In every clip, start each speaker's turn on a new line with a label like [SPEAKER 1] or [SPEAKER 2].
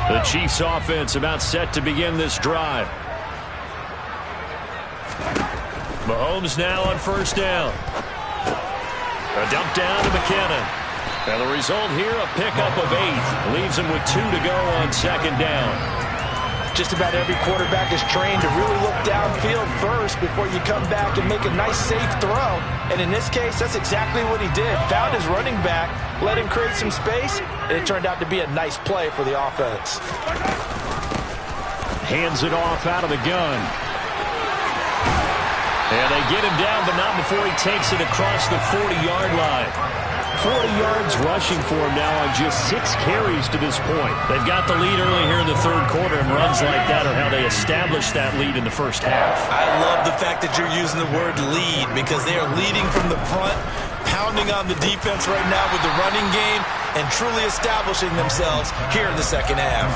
[SPEAKER 1] The Chiefs offense about set to begin this drive. Mahomes now on first down. A dump down to McKinnon. And the result here, a pickup of 8. Leaves him with 2 to go on second down.
[SPEAKER 2] Just about every quarterback is trained to really look downfield first before you come back and make a nice, safe throw. And in this case, that's exactly what he did. Found his running back, let him create some space, and it turned out to be a nice play for the offense.
[SPEAKER 1] Hands it off out of the gun. And they get him down, but not before he takes it across the 40-yard line. 40 yards rushing for him now on just 6 carries to this point. They've got the lead early here in the third quarter, and runs like that are how they establish that lead in the first half.
[SPEAKER 3] I love the fact that you're using the word lead because they are leading from the front, pounding on the defense right now with the running game, and truly establishing themselves here in the second half.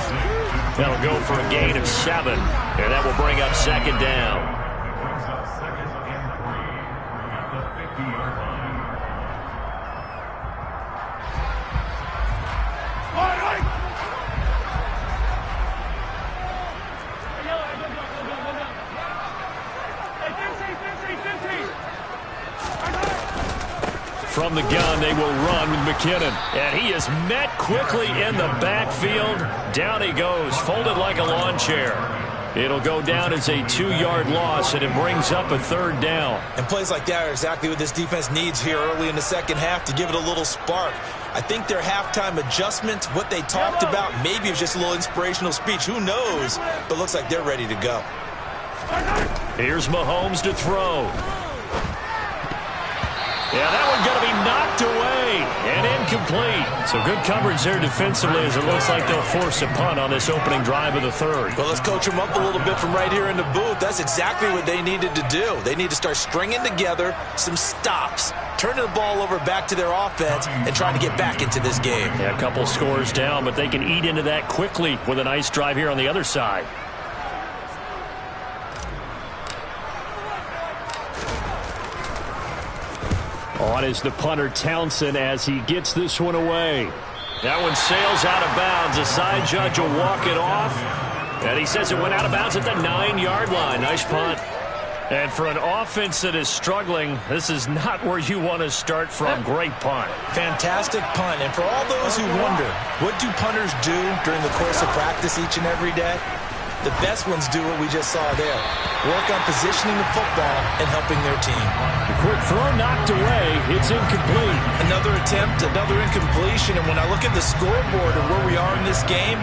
[SPEAKER 1] That'll go for a gain of 7, and that will bring up second down. From the gun, they will run with McKinnon. And he is met quickly in the backfield. Down he goes, folded like a lawn chair. It'll go down as a 2-yard loss, and it brings up a third down.
[SPEAKER 3] And plays like that are exactly what this defense needs here early in the second half to give it a little spark. I think their halftime adjustment, what they talked about, maybe it was just a little inspirational speech. Who knows? But looks like they're ready to go.
[SPEAKER 1] Here's Mahomes to throw. Yeah, that one going to be knocked away and incomplete. So good coverage there defensively as it looks like they'll force a punt on this opening drive of the third.
[SPEAKER 3] Well, let's coach them up a little bit from right here in the booth. That's exactly what they needed to do. They need to start stringing together some stops, turning the ball over back to their offense, and trying to get back into this game.
[SPEAKER 1] Yeah, a couple scores down, but they can eat into that quickly with a nice drive here on the other side. On is the punter Townsend as he gets this one away. That one sails out of bounds. A side judge will walk it off. And he says it went out of bounds at the 9-yard line. Nice punt. And for an offense that is struggling, this is not where you want to start from. Great punt.
[SPEAKER 3] Fantastic punt. And for all those who wonder, what do punters do during the course of practice each and every day? The best ones do what we just saw there. Work on positioning the football and helping their team.
[SPEAKER 1] The quick throw knocked away. It's incomplete.
[SPEAKER 3] Another attempt, another incompletion. And when I look at the scoreboard and where we are in this game,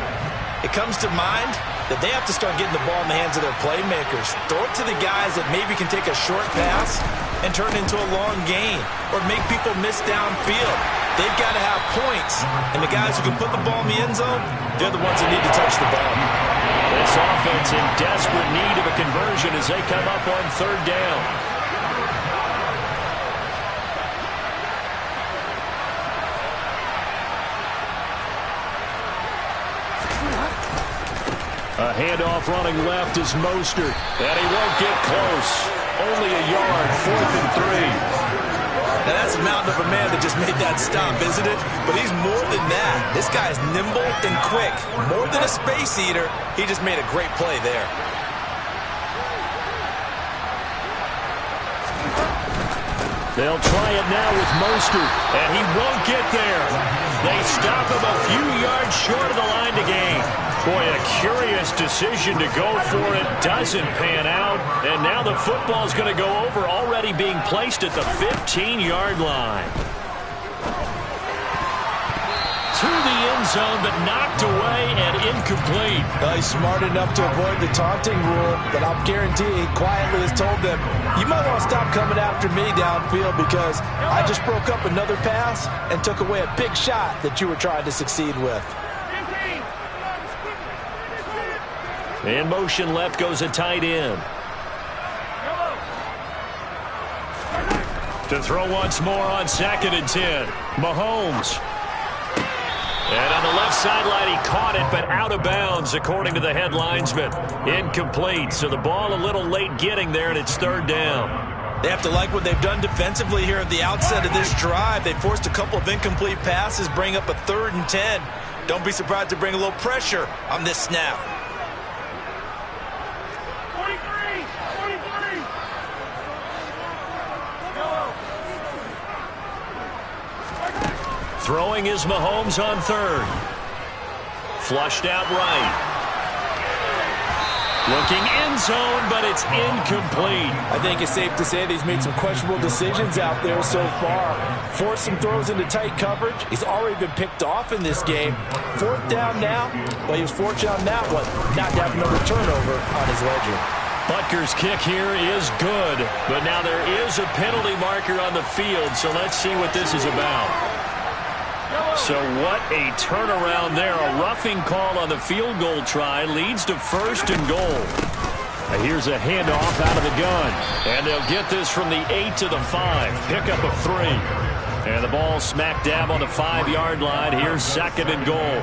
[SPEAKER 3] it comes to mind that they have to start getting the ball in the hands of their playmakers. Throw it to the guys that maybe can take a short pass and turn it into a long gain or make people miss downfield. They've got to have points. And the guys who can put the ball in the end zone, they're the ones that need to touch the ball.
[SPEAKER 1] This offense in desperate need of a conversion as they come up on third down. A handoff running left is Mostert. And he won't get close. Only a yard, 4th and 3.
[SPEAKER 3] Now, that's a mountain of a man that just made that stop, isn't it? But he's more than that. This guy's nimble and quick. More than a space eater, he just made a great play there.
[SPEAKER 1] They'll try it now with Mostert, and he won't get there. They stop him a few yards short of the line to gain. Boy, a curious decision to go for it. Doesn't pan out. And now the football's going to go over, already being placed at the 15-yard line. To the end zone, but knocked away and incomplete.
[SPEAKER 2] He's smart enough to avoid the taunting rule, but I'll guarantee he quietly has told them, you might want to stop coming after me downfield because I just broke up another pass and took away a big shot that you were trying to succeed with.
[SPEAKER 1] In motion left goes a tight end. To throw once more on 2nd and 10. Mahomes. And on the left sideline, he caught it, but out of bounds, according to the head linesman. Incomplete, so the ball a little late getting there, and it's third down.
[SPEAKER 3] They have to like what they've done defensively here at the outset of this drive. They forced a couple of incomplete passes, bring up a 3rd and 10. Don't be surprised to bring a little pressure on this snap.
[SPEAKER 1] Throwing is Mahomes on third. Flushed out right. Looking end zone, but it's incomplete.
[SPEAKER 2] I think it's safe to say that he's made some questionable decisions out there so far. Forced some throws into tight coverage. He's already been picked off in this game. Fourth down now. Well, he was fortunate on that one, not to have another turnover on his ledger.
[SPEAKER 1] Butker's kick here is good, but now there is a penalty marker on the field, so let's see what this is about. So what a turnaround there. A roughing call on the field goal try leads to first and goal. Here's a handoff out of the gun. And they'll get this from the 8 to the 5. Pickup of 3. And the ball smack dab on the 5-yard line. Here's second and goal.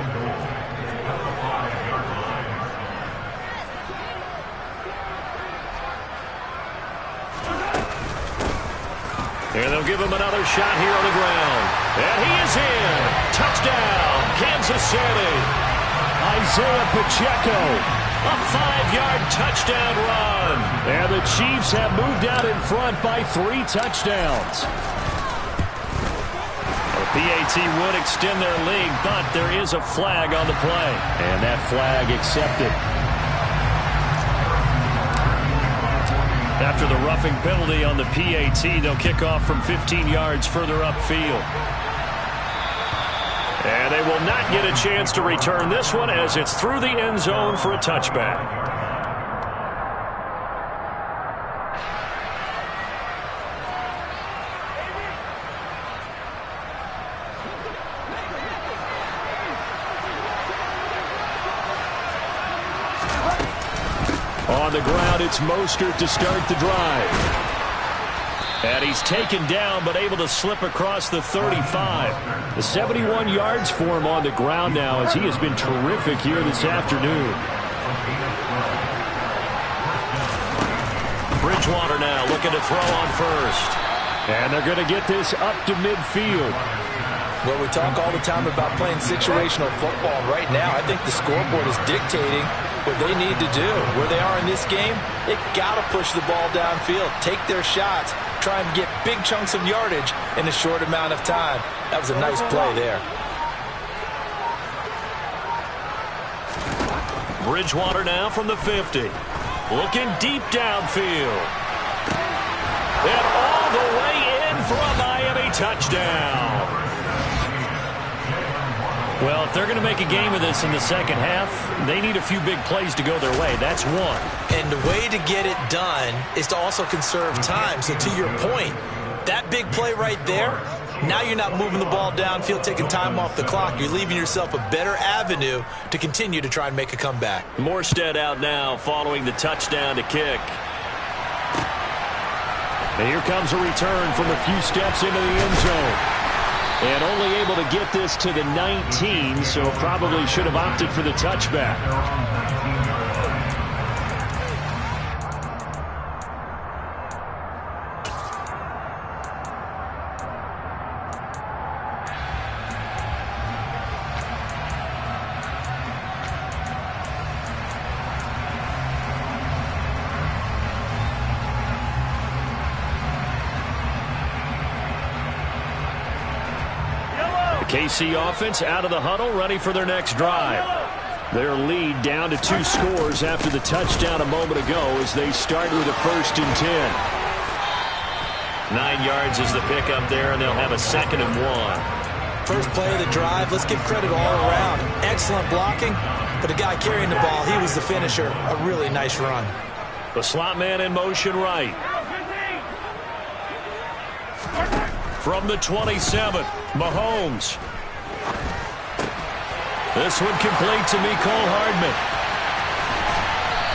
[SPEAKER 1] And they'll give him another shot here on the ground. And he is in. Touchdown, Kansas City. Isaiah Pacheco, a 5-yard touchdown run. And the Chiefs have moved out in front by 3 touchdowns. The PAT would extend their lead, but there is a flag on the play. And that flag accepted. After the roughing penalty on the PAT, they'll kick off from 15 yards further upfield. And they will not get a chance to return this one as it's through the end zone for a touchback. On the ground, it's Mostert to start the drive. And he's taken down, but able to slip across the 35. The 71 yards for him on the ground now, as he has been terrific here this afternoon. Bridgewater now looking to throw on first. And they're going to get this up to midfield.
[SPEAKER 2] Well, we talk all the time about playing situational football. Right now, I think the scoreboard is dictating what they need to do. Where they are in this game, they've got to push the ball downfield, take their shots, try and get big chunks of yardage in a short amount of time. That was a nice play there.
[SPEAKER 1] Bridgewater now from the 50. Looking deep downfield. And all the way in for a Miami touchdown. Well, if they're going to make a game of this in the second half, they need a few big plays to go their way. That's one.
[SPEAKER 3] And the way to get it done is to also conserve time. So to your point, that big play right there, now you're not moving the ball downfield, taking time off the clock. You're leaving yourself a better avenue to continue to try and make a comeback.
[SPEAKER 1] Morstead out now following the touchdown to kick. And here comes a return from a few steps into the end zone. And only able to get this to the 19, so probably should have opted for the touchback. KC offense out of the huddle, ready for their next drive. Their lead down to 2 scores after the touchdown a moment ago as they start with a 1st and 10. 9 yards is the pickup there, and they'll have a 2nd and 1.
[SPEAKER 3] First play of the drive, let's give credit all around. Excellent blocking, but the guy carrying the ball, he was the finisher. A really nice run.
[SPEAKER 1] The slot man in motion right. From the 27, Mahomes. This one complete to Mecole Hardman.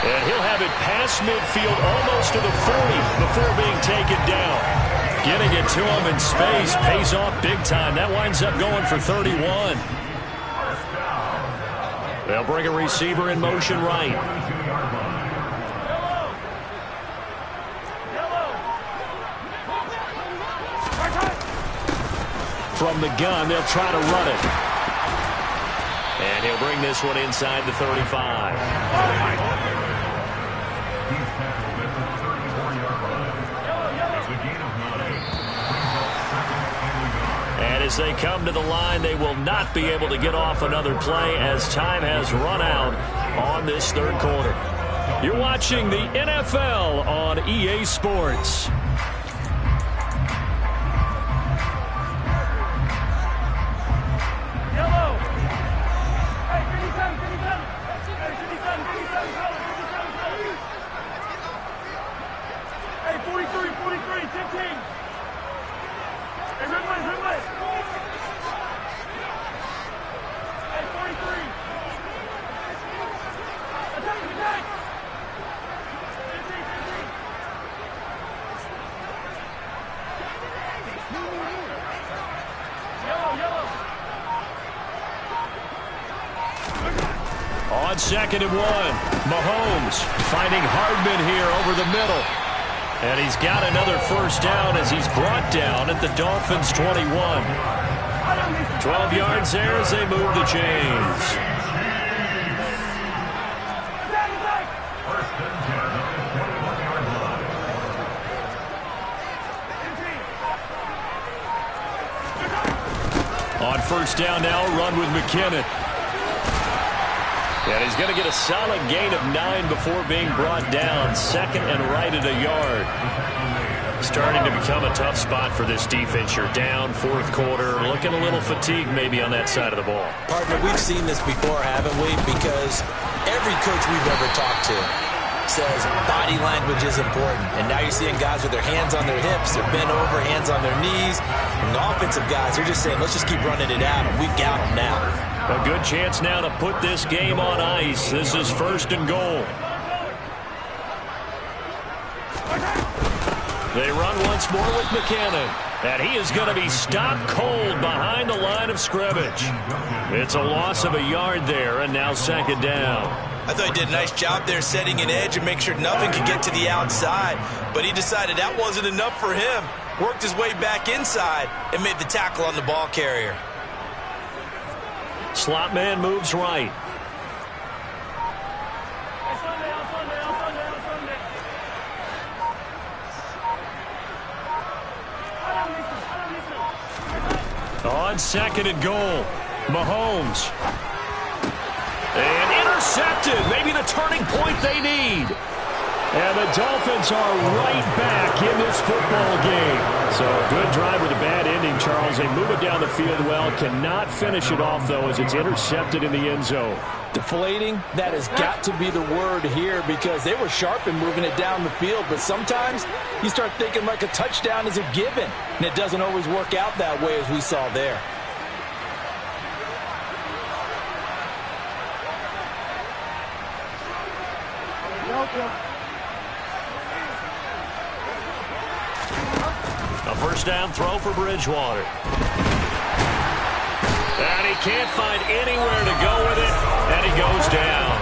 [SPEAKER 1] And he'll have it past midfield almost to the 40 before being taken down. Getting it to him in space pays off big time. That winds up going for 31. They'll bring a receiver in motion right. From the gun, they'll try to run it. And he'll bring this one inside the 35. And as they come to the line, they will not be able to get off another play as time has run out on this third quarter. You're watching the NFL on EA Sports. On 2nd and 1, Mahomes finding Hardman here over the middle. And he's got another first down as he's brought down at the Dolphins' 21. 12 yards there as they move the chains. On first down now, run with McKinnon. And he's going to get a solid gain of 9 before being brought down. 2nd and right at a yard. Starting to become a tough spot for this defense. You're down 4th quarter. Looking a little fatigued maybe on that side of the ball.
[SPEAKER 2] Partner, we've seen this before, haven't we? Because every coach we've ever talked to says body language is important. And now you're seeing guys with their hands on their hips. They're bent over, hands on their knees. And the offensive guys, they're just saying, let's just keep running it out. And we've got them now.
[SPEAKER 1] A good chance now to put this game on ice. This is 1st and goal. They run once more with McKinnon. And he is going to be stopped cold behind the line of scrimmage. It's a loss of a yard there, and now 2nd down.
[SPEAKER 3] I thought he did a nice job there setting an edge and make sure nothing could get to the outside. But he decided that wasn't enough for him. Worked his way back inside and made the tackle on the ball carrier.
[SPEAKER 1] Slot man moves right. On 2nd and goal, Mahomes. And intercepted. Maybe the turning point they need. And the Dolphins are right back in this football game. So a good drive with a bad ending, Charles. They move it down the field well. Cannot finish it off, though, as it's intercepted in the end zone.
[SPEAKER 2] Deflating, that has got to be the word here because they were sharp in moving it down the field. But sometimes you start thinking like a touchdown is a given. And it doesn't always work out that way as we saw there.
[SPEAKER 1] A first down throw for Bridgewater. And he can't find anywhere to go with it, and he goes down.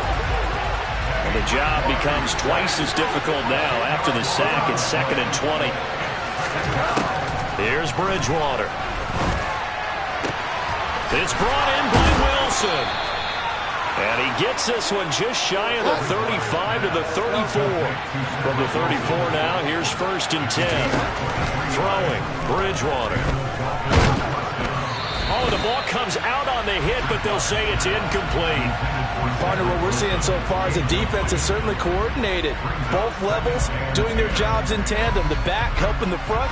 [SPEAKER 1] And the job becomes twice as difficult now after the sack. It's 2nd and 20. Here's Bridgewater. It's brought in by Wilson. And he gets this one just shy of the 35 to the 34. From the 34 now, here's 1st and 10. Throwing, Bridgewater. Oh, the ball comes out on the hit, but they'll say it's incomplete.
[SPEAKER 2] Partner, what we're seeing so far is the defense is certainly coordinated. Both levels doing their jobs in tandem. The back helping the front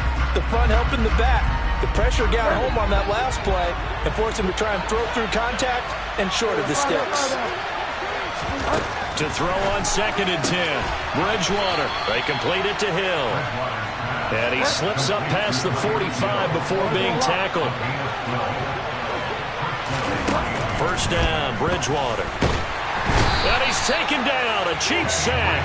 [SPEAKER 2] helping the back. The pressure got home on that last play and forced him to try and throw through contact and short of the sticks.
[SPEAKER 1] To throw on 2nd and 10. Bridgewater. They complete it to Hill. And he slips up past the 45 before being tackled. First down, Bridgewater. And he's taken down. A cheap sack.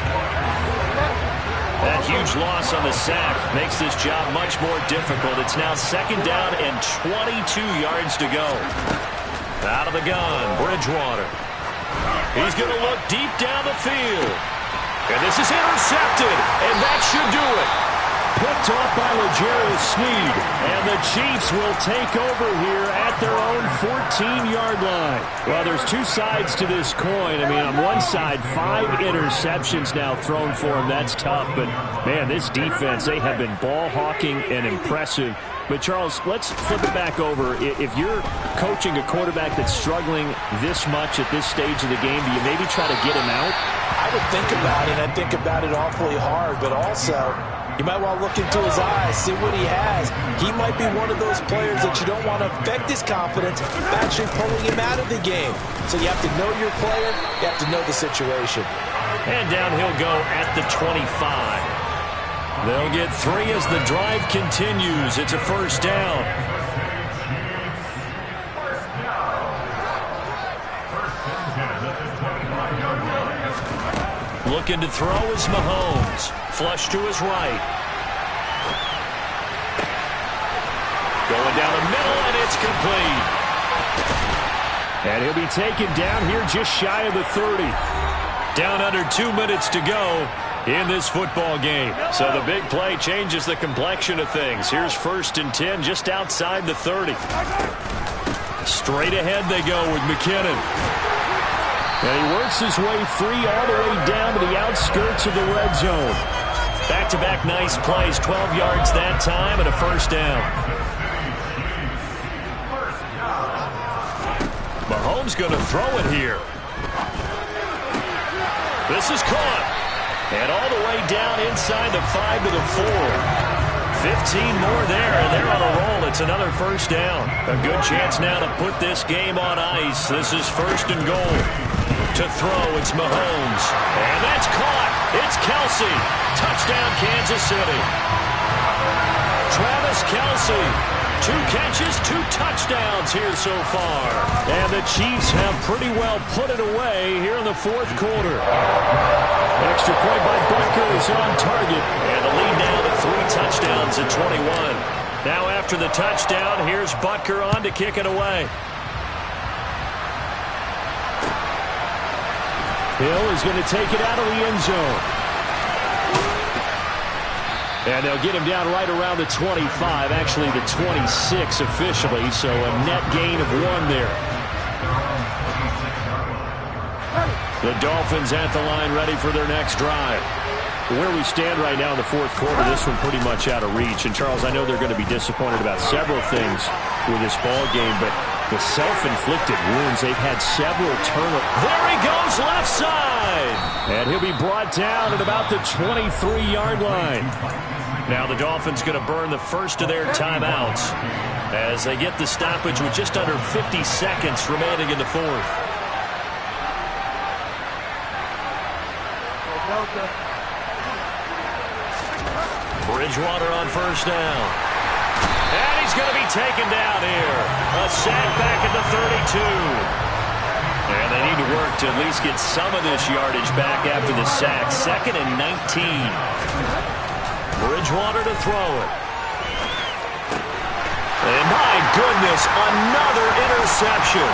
[SPEAKER 1] That huge loss on the sack makes this job much more difficult. It's now 2nd down and 22 yards to go. Out of the gun, Bridgewater. He's going to look deep down the field. And this is intercepted, and that should do it. Picked off by L'Jarius Sneed. And the Chiefs will take over here at their own 14-yard line. Well, there's two sides to this coin. I mean, on one side, 5 interceptions now thrown for him. That's tough. But, man, this defense, they have been ball hawking and impressive. But, Charles, let's flip it back over. If you're coaching a quarterback that's struggling this much at this stage of the game, do you maybe try to get him out?
[SPEAKER 2] I would think about it. I think about it awfully hard. But also, you might want to look into his eyes, see what he has. He might be one of those players that you don't want to affect his confidence by actually pulling him out of the game. So you have to know your player. You have to know the situation.
[SPEAKER 1] And down he'll go at the 25. They'll get 3 as the drive continues. It's a first down. Looking to throw is Mahomes. Flush to his right. Going down the middle, and it's complete. And he'll be taken down here just shy of the 30. Down under 2 minutes to go in this football game. So the big play changes the complexion of things. Here's 1st and 10 just outside the 30. Straight ahead they go with McKinnon. And he works his way free all the way down to the outskirts of the red zone. Back-to-back nice plays, 12 yards that time and a first down. Mahomes going to throw it here. This is caught. And all the way down inside the 5 to the 4. 15 more there, and they're on a roll. It's another first down. A good chance now to put this game on ice. This is 1st and goal. To throw, it's Mahomes. And that's caught. It's Kelsey. Touchdown, Kansas City. Travis Kelsey. 2 catches, 2 touchdowns here so far. And the Chiefs have pretty well put it away here in the 4th quarter. Extra point by Butker is on target. And the lead now to 3 touchdowns at 21. Now after the touchdown, here's Butker on to kick it away. Hill is going to take it out of the end zone. And they'll get him down right around the 25, actually the 26 officially, so a net gain of 1 there. The Dolphins at the line ready for their next drive. Where we stand right now in the 4th quarter, this one pretty much out of reach. And, Charles, I know they're going to be disappointed about several things with this ball game, but the self-inflicted wounds, they've had several turnovers. There he goes, left side! And he'll be brought down at about the 23-yard line. Now the Dolphins going to burn the first of their timeouts as they get the stoppage with just under 50 seconds remaining in the 4th. Bridgewater on first down. And he's going to be taken down here. A sack back at the 32. And they need to work to at least get some of this yardage back after the sack. 2nd and 19. Bridgewater to throw it. And my goodness, another interception.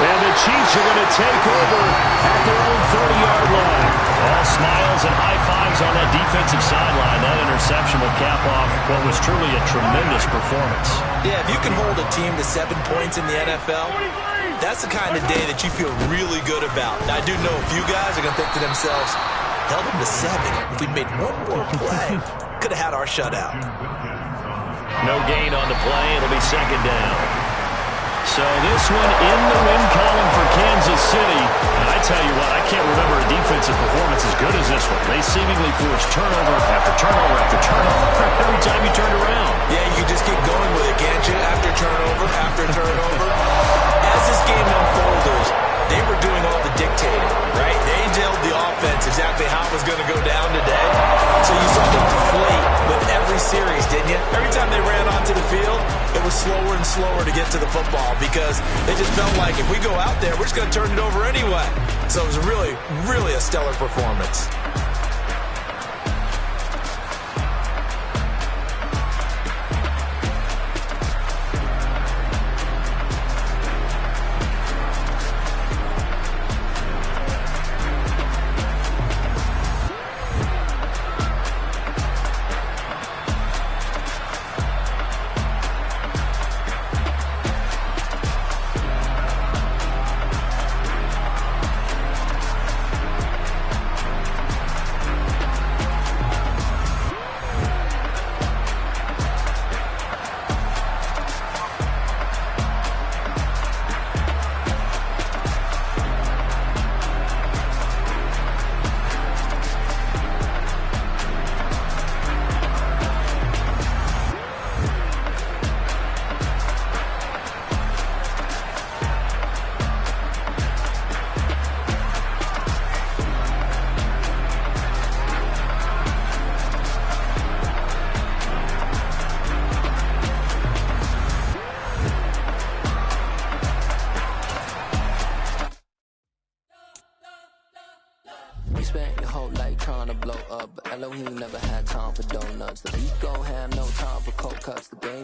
[SPEAKER 1] And the Chiefs are going to take over at their own 30-yard line. All smiles and high fives on that defensive sideline. That interception will cap off what was truly a tremendous performance.
[SPEAKER 2] Yeah, if you can hold a team to 7 points in the NFL, that's the kind of day that you feel really good about. Now, I do know a few guys are going to think to themselves, held them to 7. If we'd made one more play, could have had our shutout.
[SPEAKER 1] No gain on the play. It'll be 2nd down. So this one in the win column for Kansas City. And I tell you what, I can't remember a defensive performance as good as this one. They seemingly forced turnover after turnover after turnover every time you turned around.
[SPEAKER 2] Yeah, you just keep going with it, can't you? After turnover. As this game unfolded, they were doing all the dictating, right? They told the offense exactly how it was going to go down today. So you saw them deflate with every series, didn't you? Every time they ran onto the field, it was slower and slower to get to the football because they just felt like if we go out there, we're just going to turn it over anyway. So it was really, really a stellar performance.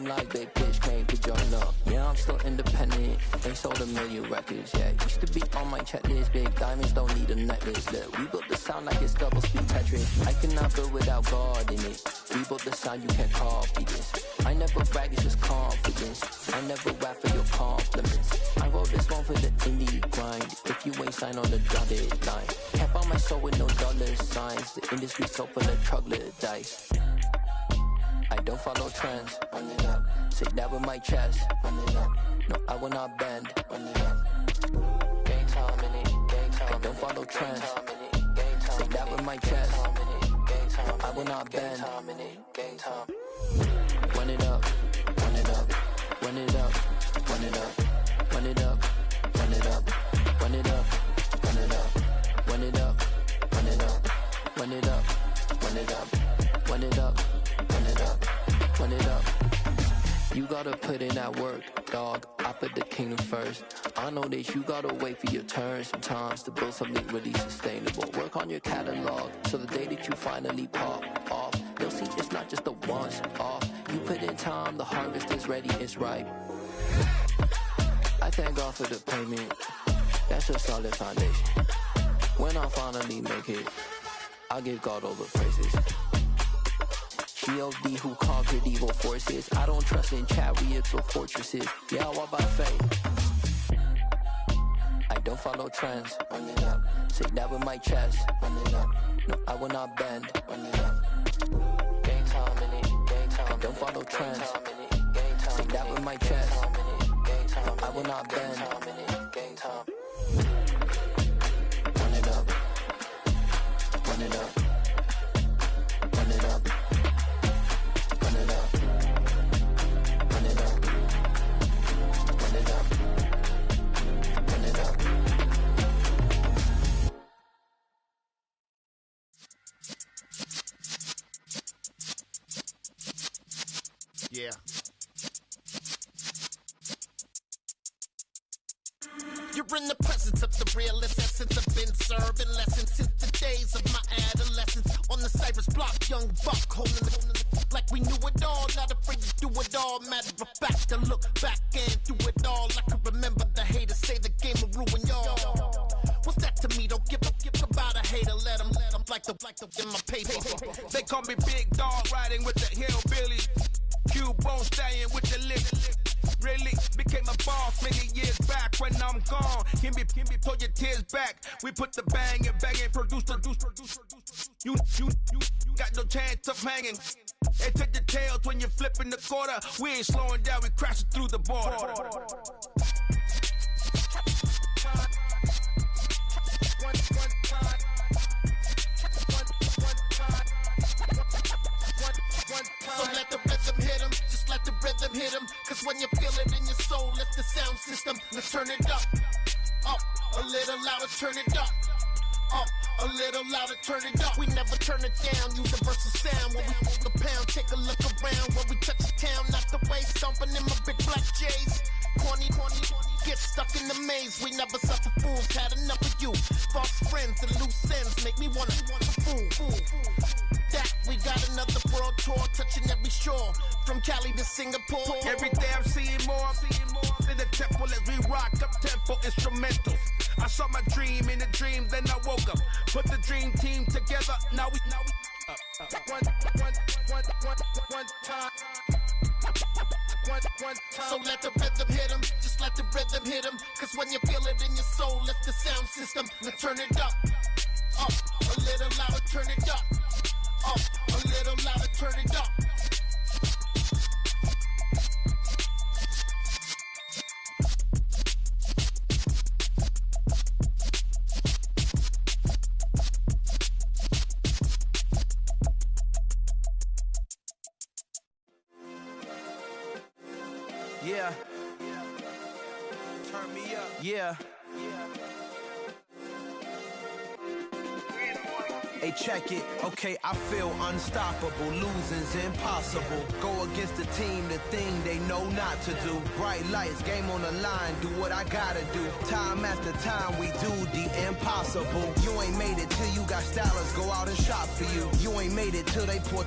[SPEAKER 4] like they pitch came to join up. Yeah, I'm still independent. They sold 1 million records. Yeah, used to be on my checklist. Big diamonds don't need a necklace. Look, we built the sound like it's double speed Tetris. I cannot build without God in it. We built the sound, you can't copy this. I never brag, it's just confidence. I never rap for your compliments. I wrote this one for the indie grind. If you ain't signed on the dotted line, can't buy my soul with no dollar signs. The industry so full of troglodytes. I don't follow trends. Run it up. Say that with my chest. Run it up. No, I will not bend. Run it up. Game time in it. Game time. I don't follow trends. Say that with my chest. No, I will not bend. Game time. Run it up. Run it up. Run it up. Run it up. Run it up. Run it up. Run it up. Run it up. Run it up. Run it up. Run it up. Run it up. Run it up. Run it up. Run it up. You gotta put in that work, dog. I put the kingdom first. I know that you gotta wait for your turn sometimes to build something really sustainable. Work on your catalog so the day that you finally pop off, you'll see it's not just a once off. You put in time, the harvest is ready, it's ripe. I thank God for the payment. That's a solid foundation. When I finally make it, I give God all the praises. G.O.D. who conquered evil forces. I don't trust in chariots or fortresses. Yeah, I walk by faith. I don't follow trends. Run it up. Say that with my chest. Run it up. No, I will not bend. Run it up. Game time in it. Game time. I don't follow trends. Say that with my chest. No, I will not bend. Game time. Run it up. Run it up. Run it up. Run it up. Run it up. Run it up. Run it up.
[SPEAKER 5] Yeah. You're in the presence of the realest essence. I've been serving lessons since the days of my adolescence. On the Cypress block, young buck holding the like we knew it all. Not afraid to do it all. Matter of fact, to look back and do it all. I can remember the haters say the game will ruin y'all. What's that to me? Don't give about a hater. Let them like the in my paper.
[SPEAKER 6] They call me Big Dog, riding with the hillbilly. Cubone staying with the lick. Really became a boss many years back. When I'm gone, can be pull your tears back. We put the bang and produce. You got no chance of hanging. They take the tails when you're flipping the quarter. We ain't slowing down, we crashing through the border.
[SPEAKER 5] So let the rhythm hit him, just let the rhythm hit him. Cause when you feel it in your soul, let the sound system, now turn it up, a little louder, turn it up, a little louder, turn it up. We never turn it down, universal sound. When we hold the pound, take a look around. When we touch the town, not the way, stomping in my big black J's. Corny, get stuck in the maze. We never suffer fools, had enough of you. False friends and loose ends make me wanna fool. That we got another world tour, touching every shore, from Cali to Singapore.
[SPEAKER 6] Every day I'm seeing more in the temple as we rock up tempo instrumentals. I saw my dream in a dream, then I woke up. Put the dream team together, now we one time.
[SPEAKER 5] So let the rhythm hit him, just let the rhythm hit him. Cause when you feel it in your soul, let the sound system, now turn it up, a little louder, turn it up, a little louder, turn it up.
[SPEAKER 6] Yeah. Turn me up. Yeah. Hey, check it. Okay, I feel unstoppable. Losing's impossible. Go against the team, the thing they know not to do. Bright lights, game on the line, do what I gotta do. Time after time, we do the impossible. You ain't made it till you got stylists go out and shop for you. You ain't made it till they put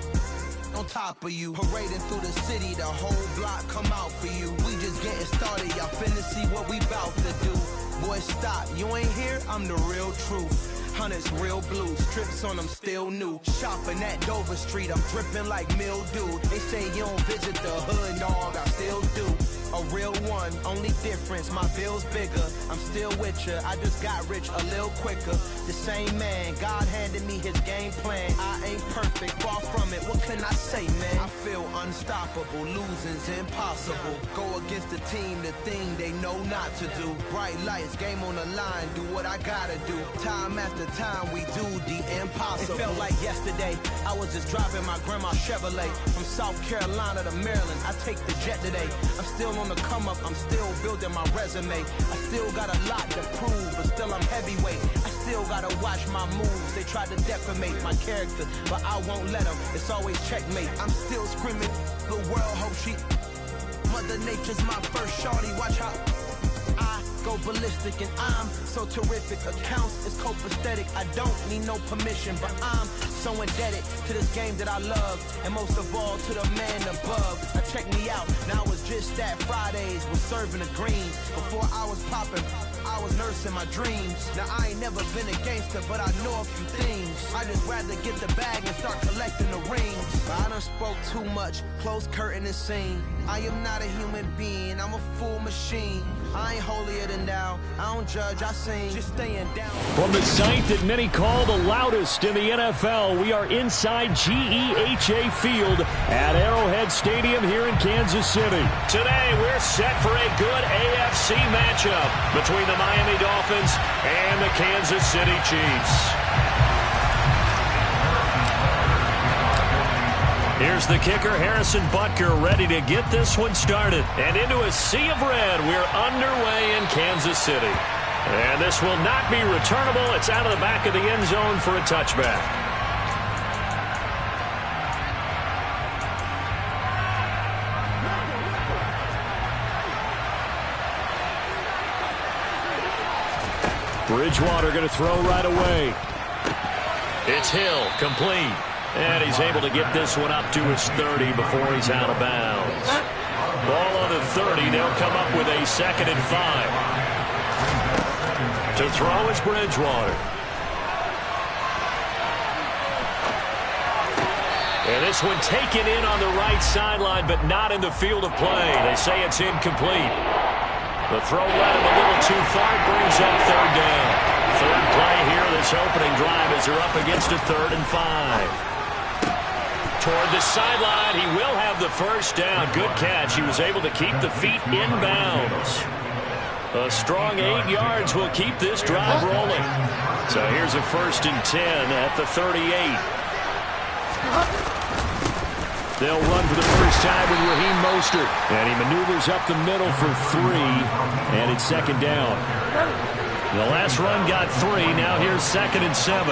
[SPEAKER 6] on top of you. Parading through the city, the whole block come out for you. We just getting started, y'all finna see what we bout to do. Boy, stop, you ain't here, I'm the real truth. Hunters, real blues, strips on them still new. Shopping at Dover Street, I'm dripping like mildew. They say you don't visit the hood, dog, I still do. A real one, only difference, my bill's bigger. I'm still with ya, I just got rich a little quicker. The same man, God handed me his game plan. I ain't perfect, far from it, what can I say, man? I feel unstoppable, losing's impossible. Go against the team, the thing they know not to do. Bright lights, game on the line, do what I gotta do. Time after time, we do the impossible. It felt like yesterday, I was just driving my grandma's Chevrolet. From South Carolina to Maryland, I take the jet today. I'm still on the come up, I'm still building my resume. I still got a lot to prove, but still I'm heavyweight. I still gotta watch my moves. They tried to defamate my character, but I won't let them. It's always checkmate. I'm still screaming, the world hope she. Mother Nature's my first shorty. Watch how I go ballistic, and I'm so terrific. Accounts is copacetic. I don't need no permission, but I'm so indebted to this game that I love, and most of all to the man above. Now check me out, now I was just at Fridays, was serving the greens. Before I was popping, I was nursing my dreams. Now I ain't never been a gangster, but I know a few things. I just rather get the bag and start collecting the rings. But I done spoke too much, close curtain and scene. I am not a human being, I'm a full machine. I ain't holier than thou, I don't judge, I sing. Just staying down.
[SPEAKER 1] From the site that many call the loudest in the NFL, we are inside GEHA Field at Arrowhead Stadium here in Kansas City. Today, we're set for a good AFC matchup between the Miami Dolphins and the Kansas City Chiefs. Here's the kicker, Harrison Butker, ready to get this one started. And into a sea of red, we're underway in Kansas City. And this will not be returnable. It's out of the back of the end zone for a touchback. Bridgewater going to throw right away. It's Hill, complete. And he's able to get this one up to his 30 before he's out of bounds. Ball on the 30. They'll come up with a 2nd and 5. To throw is Bridgewater. And this one taken in on the right sideline, but not in the field of play. They say it's incomplete. The throw led him a little too far, brings up 3rd down. 3rd play here, this opening drive as they're up against a 3rd and 5. Toward the sideline, he will have the 1st down. Good catch. He was able to keep the feet inbounds. A strong 8 yards will keep this drive rolling. So here's a 1st and 10 at the 38. They'll run for the first time with Raheem Mostert. And he maneuvers up the middle for 3. And it's 2nd down. The last run got 3. Now here's 2nd and 7.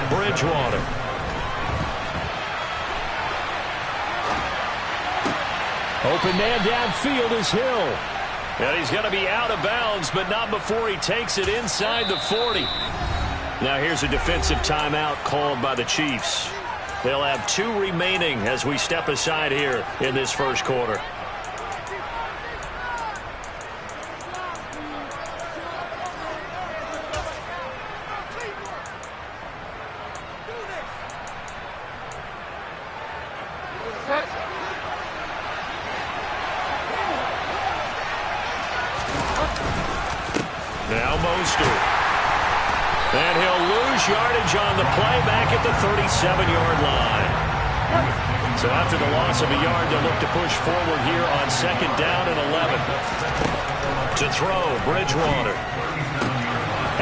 [SPEAKER 1] Bridgewater. Open man downfield is Hill. And he's going to be out of bounds, but not before he takes it inside the 40. Now here's a defensive timeout called by the Chiefs. They'll have 2 remaining as we step aside here in this first quarter. Now Mostert. And he'll lose yardage on the play back at the 37-yard line. So after the loss of a yard, they'll look to push forward here on 2nd down and 11. To throw, Bridgewater.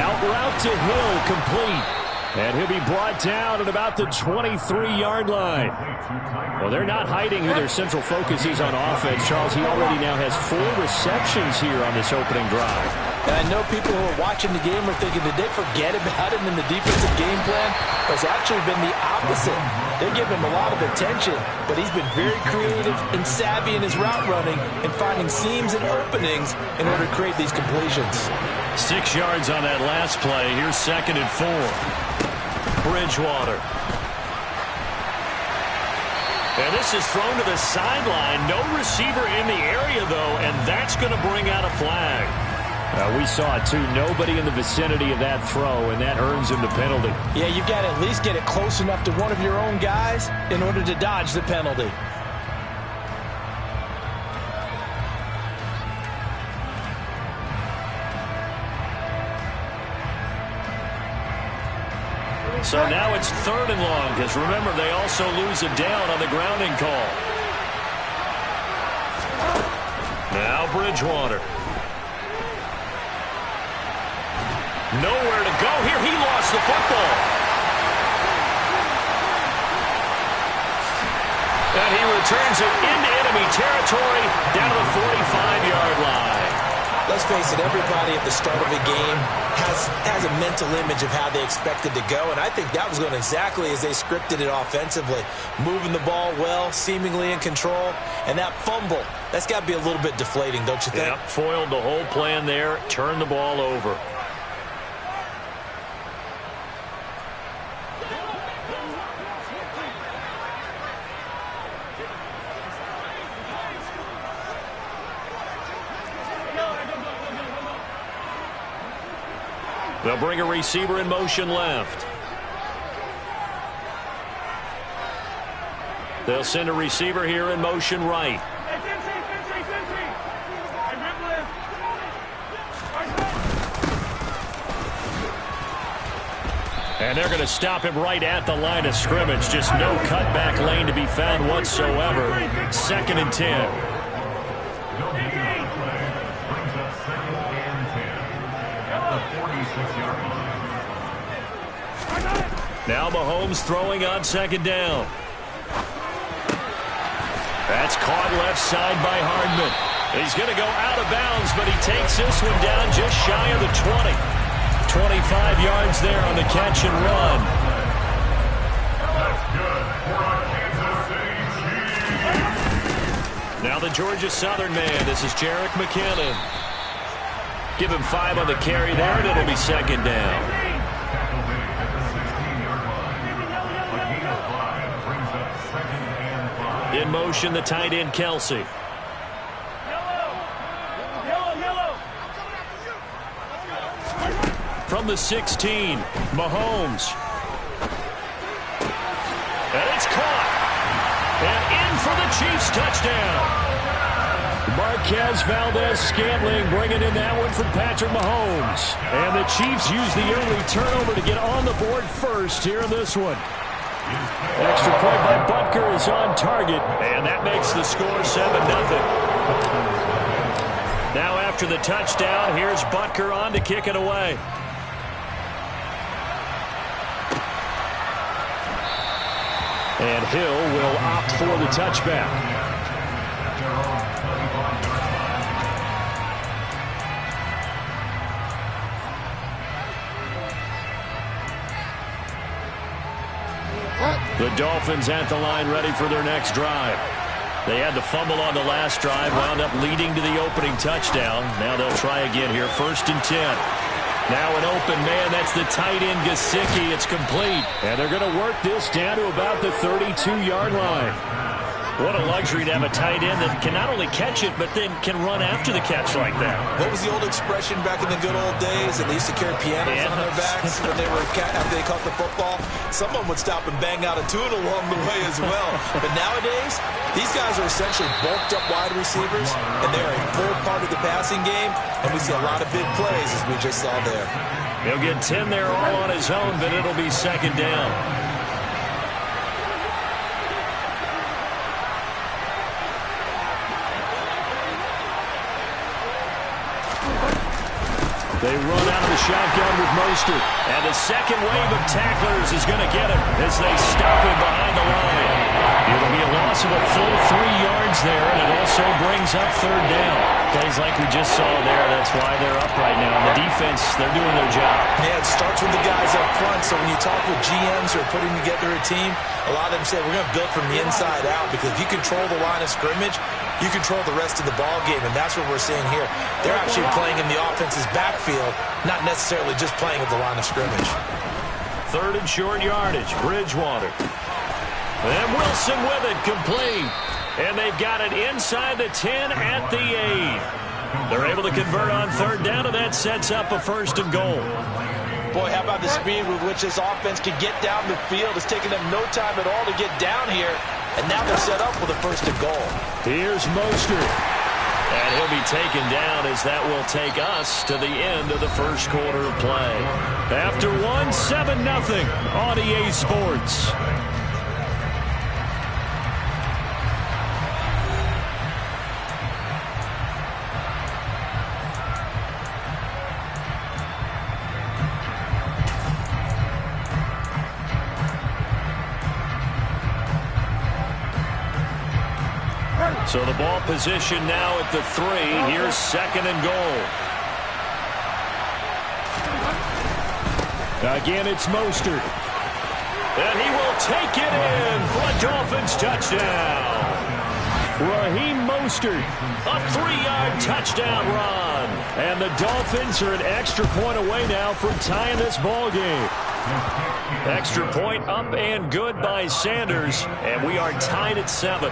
[SPEAKER 1] Out route to Hill, complete. And he'll be brought down at about the 23-yard line. Well, they're not hiding who their central focus is on offense. Charles, he already now has 4 receptions here on this opening drive.
[SPEAKER 2] And I know people who are watching the game are thinking, did they forget about him in the defensive game plan? It's actually been the opposite. They're giving him a lot of attention, but he's been very creative and savvy in his route running and finding seams and openings in order to create these completions.
[SPEAKER 1] 6 yards on that last play. Here's 2nd and 4. Bridgewater. And this is thrown to the sideline. No receiver in the area, though, and that's going to bring out a flag.
[SPEAKER 7] We saw it, too. Nobody in the vicinity of that throw, and that earns him the penalty.
[SPEAKER 2] Yeah, you've got to at least get it close enough to one of your own guys in order to dodge the penalty.
[SPEAKER 1] So now it's 3rd and long, because remember, they also lose a down on the grounding call. Now Bridgewater. Nowhere to go here. He lost the football. And he returns it into enemy territory down to the 45-yard line.
[SPEAKER 2] Let's face it, everybody at the start of a game has a mental image of how they expected to go, and I think that was going exactly as they scripted it offensively. Moving the ball well, seemingly in control, and that fumble, that's got to be a little bit deflating, don't you think?
[SPEAKER 1] Yep, foiled the whole plan there, turned the ball over. They'll bring a receiver in motion left. They'll send a receiver here in motion right. And they're going to stop him right at the line of scrimmage. Just no cutback lane to be found whatsoever. 2nd and 10. Now Mahomes throwing on 2nd down. That's caught left side by Hardman. He's going to go out of bounds, but he takes this one down just shy of the 20. 25 yards there on the catch and run. Now the Georgia Southern man. This is Jerick McKinnon. Give him 5 on the carry there, and it'll be 2nd down. In motion, the tight end, Kelsey. From the 16, Mahomes. And it's caught. And in for the Chiefs touchdown. Marquez Valdez-Scantling bringing in that one from Patrick Mahomes. And the Chiefs use the early turnover to get on the board first here in this one. Extra point by Butker is on target, and that makes the score 7-0. Now after the touchdown, here's Butker on to kick it away. And Hill will opt for the touchback. The Dolphins at the line ready for their next drive. They had the fumble on the last drive, wound up leading to the opening touchdown. Now they'll try again here, 1st and 10. Now an open man, that's the tight end Gesicki. It's complete. And they're going to work this down to about the 32-yard line. What a luxury to have a tight end that can not only catch it, but then can run after the catch like that.
[SPEAKER 2] What was the old expression back in the good old days? And they used to carry pianos on their backs when they were after they caught the football. Someone would stop and bang out a tune along the way as well. But nowadays, these guys are essentially bulked up wide receivers, and they're a full part of the passing game. And we see a lot of big plays, as we just saw there.
[SPEAKER 1] He'll get 10 there all on his own, but it'll be 2nd down. They run out of the shotgun with Mostert. And the second wave of tacklers is going to get him as they stop him behind the line. It'll be a loss of a full 3 yards there, and it also brings up 3rd down. Plays like we just saw there, that's why they're up right now. And the defense, they're doing their job.
[SPEAKER 2] Yeah, it starts with the guys up front. So when you talk with GMs who are putting together a team, a lot of them say we're going to build from the inside out, because if you control the line of scrimmage, you control the rest of the ball game, and that's what we're seeing here. They're actually playing in the offense's backfield, not necessarily just playing at the line of scrimmage.
[SPEAKER 1] 3rd and short yardage, Bridgewater. And Wilson with it, complete. And they've got it inside the 10 at the 8. They're able to convert on third down, and that sets up a 1st and goal.
[SPEAKER 2] Boy, how about the speed with which this offense can get down the field? It's taken them no time at all to get down here, and now they're set up with a 1st and goal. Here's Mostert.
[SPEAKER 1] And he'll be taken down as that will take us to the end of the first quarter of play. After 7-0 on EA Sports. So the ball position now at the 3. Here's 2nd and goal.
[SPEAKER 7] Again, it's Mostert.
[SPEAKER 1] And he will take it in for a Dolphins touchdown.
[SPEAKER 7] Raheem Mostert.
[SPEAKER 1] A 3-yard touchdown run.
[SPEAKER 7] And the Dolphins are an extra point away now from tying this ball game.
[SPEAKER 1] Extra point up and good by Sanders. And we are tied at 7.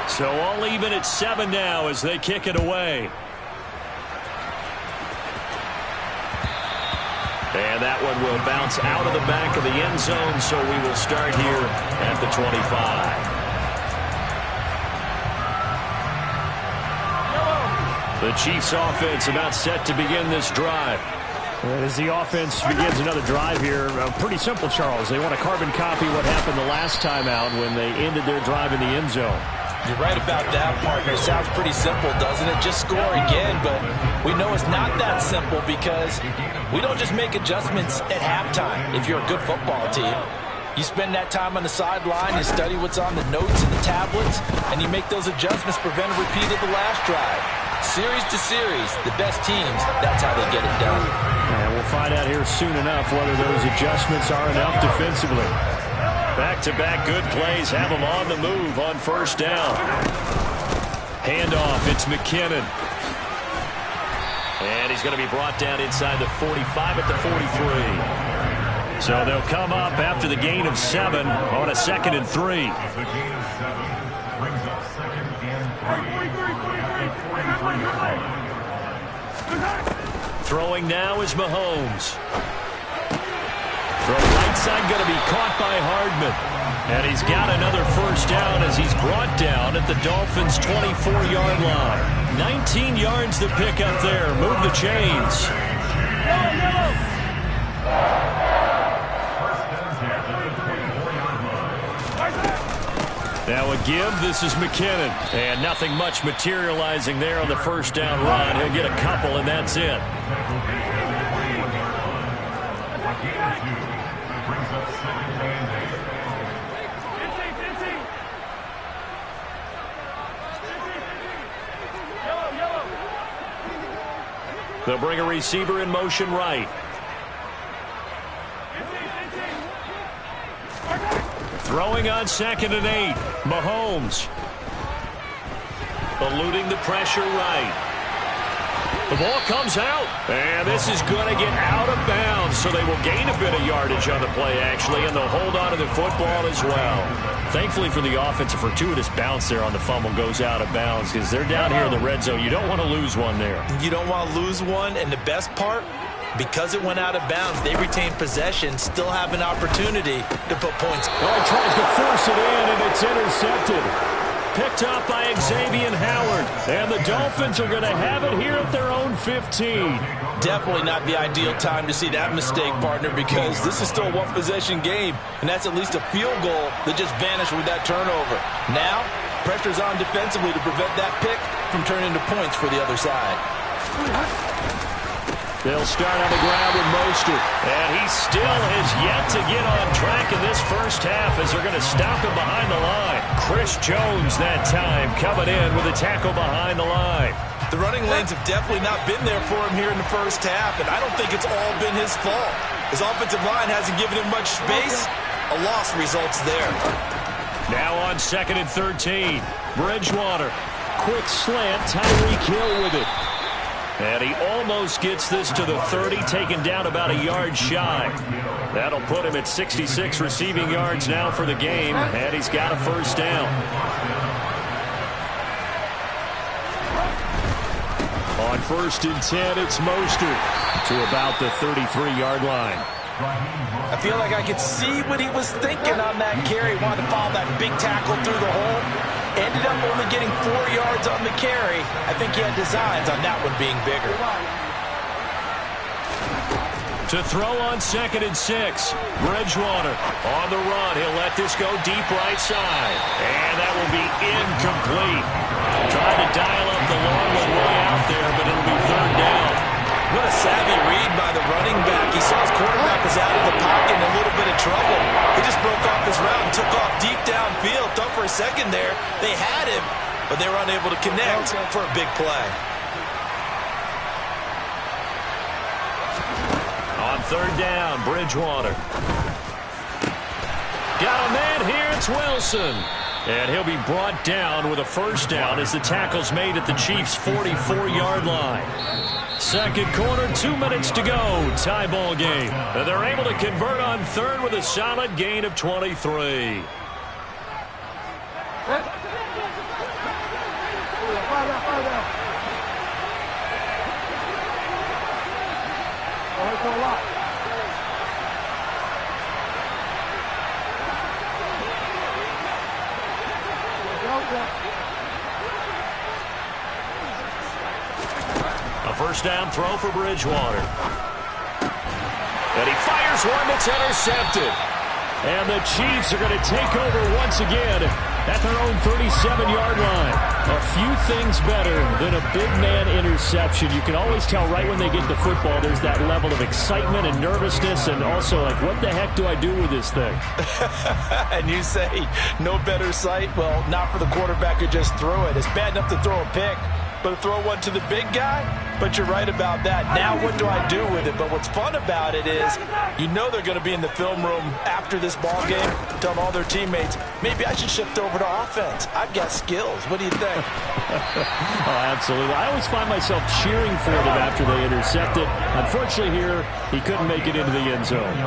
[SPEAKER 1] So all even at 7 now as they kick it away. And that one will bounce out of the back of the end zone, so we will start here at the 25. The Chiefs offense about set to begin this drive.
[SPEAKER 7] As the offense begins another drive here, pretty simple, Charles. They want to carbon copy what happened the last time out when they ended their drive in the end zone.
[SPEAKER 2] You're right about that, partner. Sounds pretty simple, doesn't it? Just score again, but we know it's not that simple because we don't just make adjustments at halftime if you're a good football team. You spend that time on the sideline, you study what's on the notes and the tablets, and you make those adjustments to prevent a repeat of the last drive. Series to series, the best teams, that's how they get it done.
[SPEAKER 7] And we'll find out here soon enough whether those adjustments are enough defensively.
[SPEAKER 1] Back-to-back good plays have them on the move on 1st down. Handoff, it's McKinnon. And he's going to be brought down inside the 45 at the 43. So they'll come up after the gain of 7 on a 2nd and 3. Throwing now is Mahomes. From right side, going to be caught by Hardman. And he's got another 1st down as he's brought down at the Dolphins' 24-yard line. 19 yards to pick up there. Move the chains. Now a give. This is McKinnon. And nothing much materializing there on the 1st down run. He'll get a couple, and that's it. They'll bring a receiver in motion right. Throwing on 2nd and 8. Mahomes. Eluding the pressure right. The ball comes out. And this is going to get out of bounds. So they will gain a bit of yardage on the play, actually. And they'll hold on to the football as well. Thankfully for the offense, a fortuitous bounce there on the fumble goes out of bounds because they're down here in the red zone. You don't want to lose one there.
[SPEAKER 2] You don't want to lose one, and the best part, because it went out of bounds, they retain possession, still have an opportunity to put points.
[SPEAKER 7] Well, he tries to force it in, and it's intercepted. Picked up by Xavier Howard, and the Dolphins are going to have it here at their own 15.
[SPEAKER 2] Definitely not the ideal time to see that mistake, partner, because this is still a one-possession game, and that's at least a field goal that just vanished with that turnover. Now, pressure's on defensively to prevent that pick from turning into points for the other side.
[SPEAKER 1] They'll start on the ground with Mostert. And he still has yet to get on track in this first half as they're going to stop him behind the line. Chris Jones that time coming in with a tackle behind the line.
[SPEAKER 2] The running lanes have definitely not been there for him here in the first half, and I don't think it's all been his fault. His offensive line hasn't given him much space. A loss results there.
[SPEAKER 1] Now on 2nd and 13. Bridgewater. Quick slant. Tyreek Hill with it. And he almost gets this to the 30, taken down about a yard shy. That'll put him at 66 receiving yards now for the game, and he's got a first down. On 1st and 10, it's Mostert to about the 33-yard line.
[SPEAKER 2] I feel like I could see what he was thinking on that carry. Wanted to follow that big tackle through the hole. Ended up only getting 4 yards on the carry. I think he had designs on that one being bigger.
[SPEAKER 1] To throw on 2nd and 6. Bridgewater on the run. He'll let this go deep right side. And that will be incomplete. Trying to dial up the long one way out there, but it'll be 3rd down.
[SPEAKER 2] What a savvy read by the running back. He saw his quarterback was out of the pocket in a little bit of trouble. He just broke off his route and took off deep downfield. Thought for a second there they had him, but they were unable to connect for a big play.
[SPEAKER 1] On 3rd down, Bridgewater. Got a man here, it's Wilson. And he'll be brought down with a first down as the tackle's made at the Chiefs' 44-yard line. 2nd quarter, 2 minutes to go. Tie ball game. And they're able to convert on 3rd with a solid gain of 23. A first down throw for Bridgewater. And he fires one that's intercepted. And the Chiefs are going to take over once again at their own 37-yard line. A few things better than a big man interception. You can always tell right when they get the football, there's that level of excitement and nervousness, and also like, what the heck do I do with this thing?
[SPEAKER 2] And you say, no better sight? Well, not for the quarterback who just threw it. It's bad enough to throw a pick, but to throw one to the big guy? But you're right about that. Now what do I do with it? But what's fun about it is you know they're going to be in the film room after this ball game telling all their teammates, maybe I should shift over to offense. I've got skills. What do you think?
[SPEAKER 7] Oh, absolutely. I always find myself cheering for them after they intercept it. Unfortunately here, he couldn't make it into the end zone.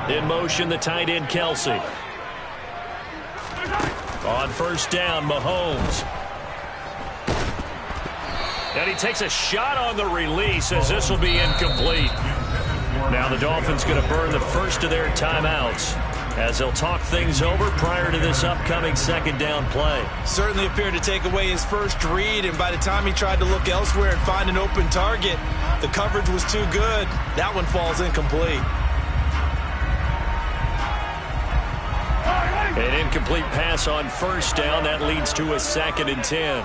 [SPEAKER 7] In motion, the tight end, Kelsey. On first down, Mahomes. And he takes a shot on the release as this will be incomplete. Now the Dolphins going to burn the first of their timeouts as they'll talk things over prior to this upcoming 2nd down play.
[SPEAKER 2] Certainly appeared to take away his first read, and by the time he tried to look elsewhere and find an open target, the coverage was too good. That one falls incomplete.
[SPEAKER 1] An incomplete pass on first down. That leads to a 2nd and 10.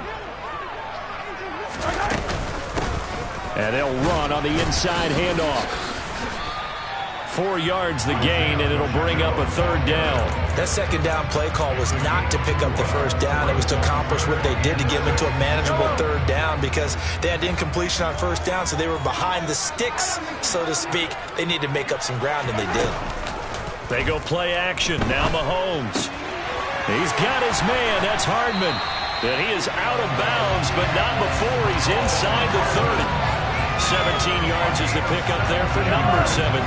[SPEAKER 1] And they'll run on the inside handoff. 4 yards the gain, and it'll bring up a 3rd down.
[SPEAKER 2] That 2nd down play call was not to pick up the first down. It was to accomplish what they did to get them into a manageable 3rd down because they had incompletion on first down, so they were behind the sticks, so to speak. They needed to make up some ground, and they did.
[SPEAKER 1] They go play action. Now Mahomes. He's got his man. That's Hardman. And he is out of bounds, but not before he's inside the 30. 17 yards is the pickup there for number 17.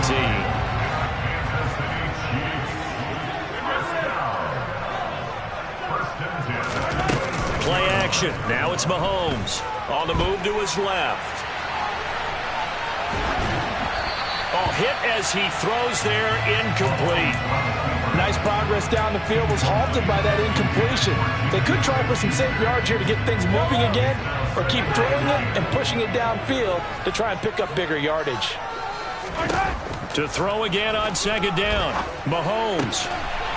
[SPEAKER 1] Play action. Now it's Mahomes. On the move to his left. Oh, hit as he throws there, incomplete.
[SPEAKER 2] Nice progress down the field, was halted by that incompletion. They could try for some safe yards here to get things moving again, or keep throwing it and pushing it downfield to try and pick up bigger yardage.
[SPEAKER 1] To throw again on 2nd down. Mahomes.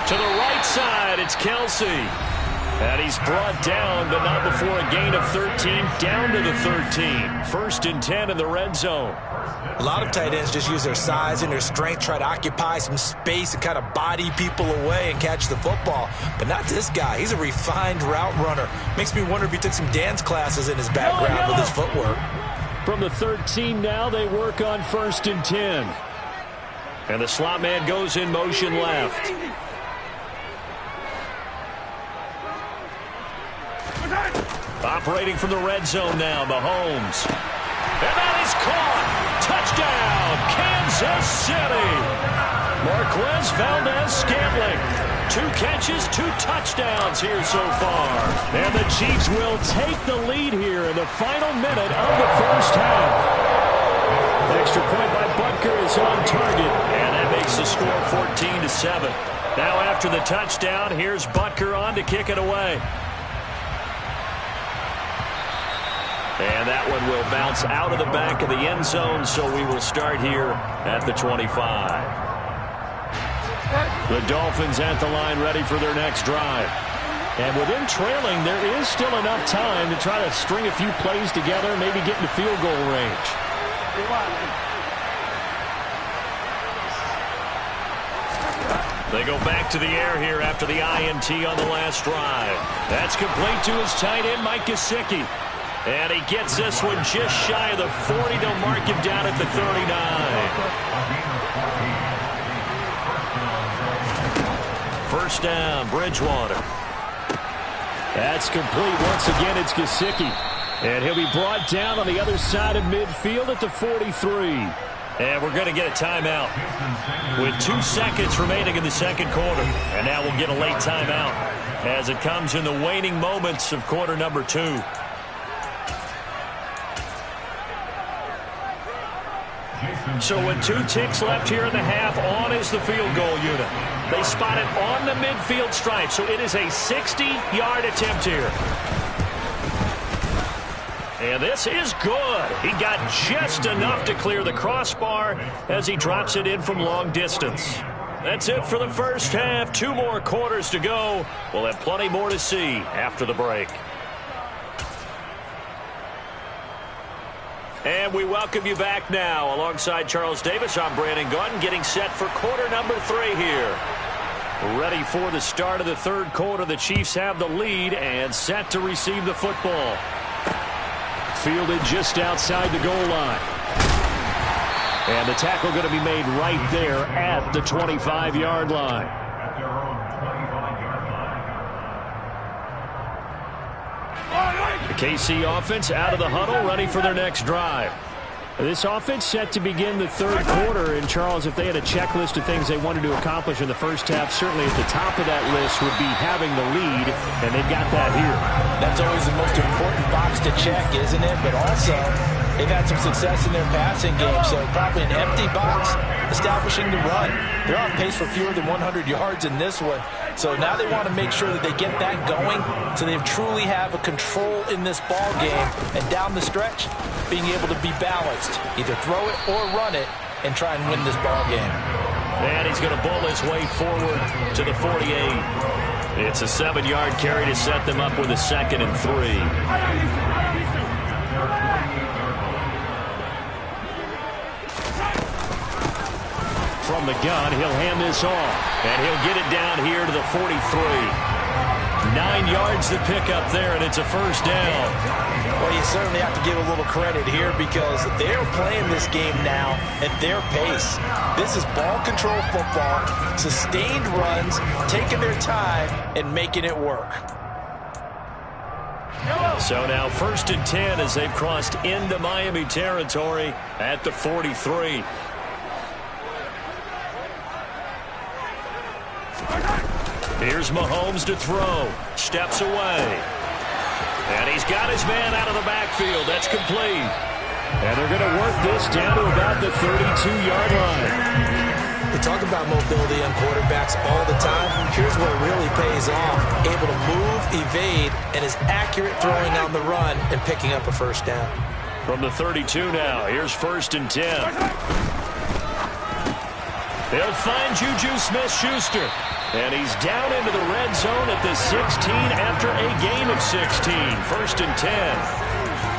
[SPEAKER 1] To the right side, it's Kelsey. And he's brought down, but not before a gain of 13, down to the 13. 1st and 10 in the red zone.
[SPEAKER 2] A lot of tight ends just use their size and their strength, try to occupy some space and kind of body people away and catch the football. But not this guy. He's a refined route runner. Makes me wonder if he took some dance classes in his background with his footwork.
[SPEAKER 7] From the 13 now, they work on 1st and 10. And the slot man goes in motion left. Operating from the red zone now, Mahomes. And that is caught. Touchdown, Kansas City. Marquez Valdez-Scantling. 2 catches, 2 touchdowns here so far. And the Chiefs will take the lead here in the final minute of the first half. Extra point by Butker is on target. And that makes the score 14-7. Now after the touchdown, here's Butker on to kick it away. And that one will bounce out of the back of the end zone, so we will start here at the 25. The Dolphins at the line ready for their next drive. And with them trailing, there is still enough time to try to string a few plays together, maybe get into field goal range. They go back to the air here after the INT on the last drive. That's complete to his tight end, Mike Gesicki. And he gets this one just shy of the 40. They'll mark him down at the 39. First down, Bridgewater. That's complete. Once again, it's Gesicki. And he'll be brought down on the other side of midfield at the 43. And we're going to get a timeout with 2 seconds remaining in the second quarter. And now we'll get a late timeout as it comes in the waning moments of quarter number 2. So with 2 ticks left here in the half, on is the field goal unit. They spot it on the midfield stripe, so it is a 60-yard attempt here. And this is good. He got just enough to clear the crossbar as he drops it in from long distance. That's it for the first half. 2 more quarters to go. We'll have plenty more to see after the break. And we welcome you back now. Alongside Charles Davis, I'm Brandon Gunn, getting set for quarter number 3 here. Ready for the start of the third quarter. The Chiefs have the lead and set to receive the football. Fielded just outside the goal line. And the tackle going to be made right there at the 25-yard line. The KC offense out of the huddle, ready for their next drive. This offense set to begin the third quarter. And, Charles, if they had a checklist of things they wanted to accomplish in the first half, certainly at the top of that list would be having the lead, and they've got that here. That's always the most important box to check, isn't it? But also, they've had some success in their passing game, so probably an empty box establishing the run. They're on pace for fewer than 100 yards in this one. So now they want to make sure that they get that going so they truly have a control in this ball game. And down the stretch, being able to be balanced. Either throw it or run it and try and win this ball game. And he's going to bull his way forward to the 48. It's a 7-yard carry to set them up with a 2nd and 3. From the gun, he'll hand this off. And he'll get it down here to the 43. 9 yards to pick up there, and it's a first down. Well, you certainly have to give a little credit here because they're playing this game now at their pace. This is ball control football, sustained runs, taking their time, and making it work. So now 1st and 10 as they've crossed into Miami territory at the 43. Here's Mahomes to throw. Steps away. And he's got his man out of the backfield. That's complete. And they're going to work this down to about the 32-yard line. We talk about mobility on quarterbacks all the time. Here's where it really pays off. Able to move, evade, and is accurate throwing on the run and picking up a first down. From the 32 now, here's 1st and 10. They'll find Juju Smith-Schuster. And he's down into the red zone at the 16 after a gain of 16. 1st and 10.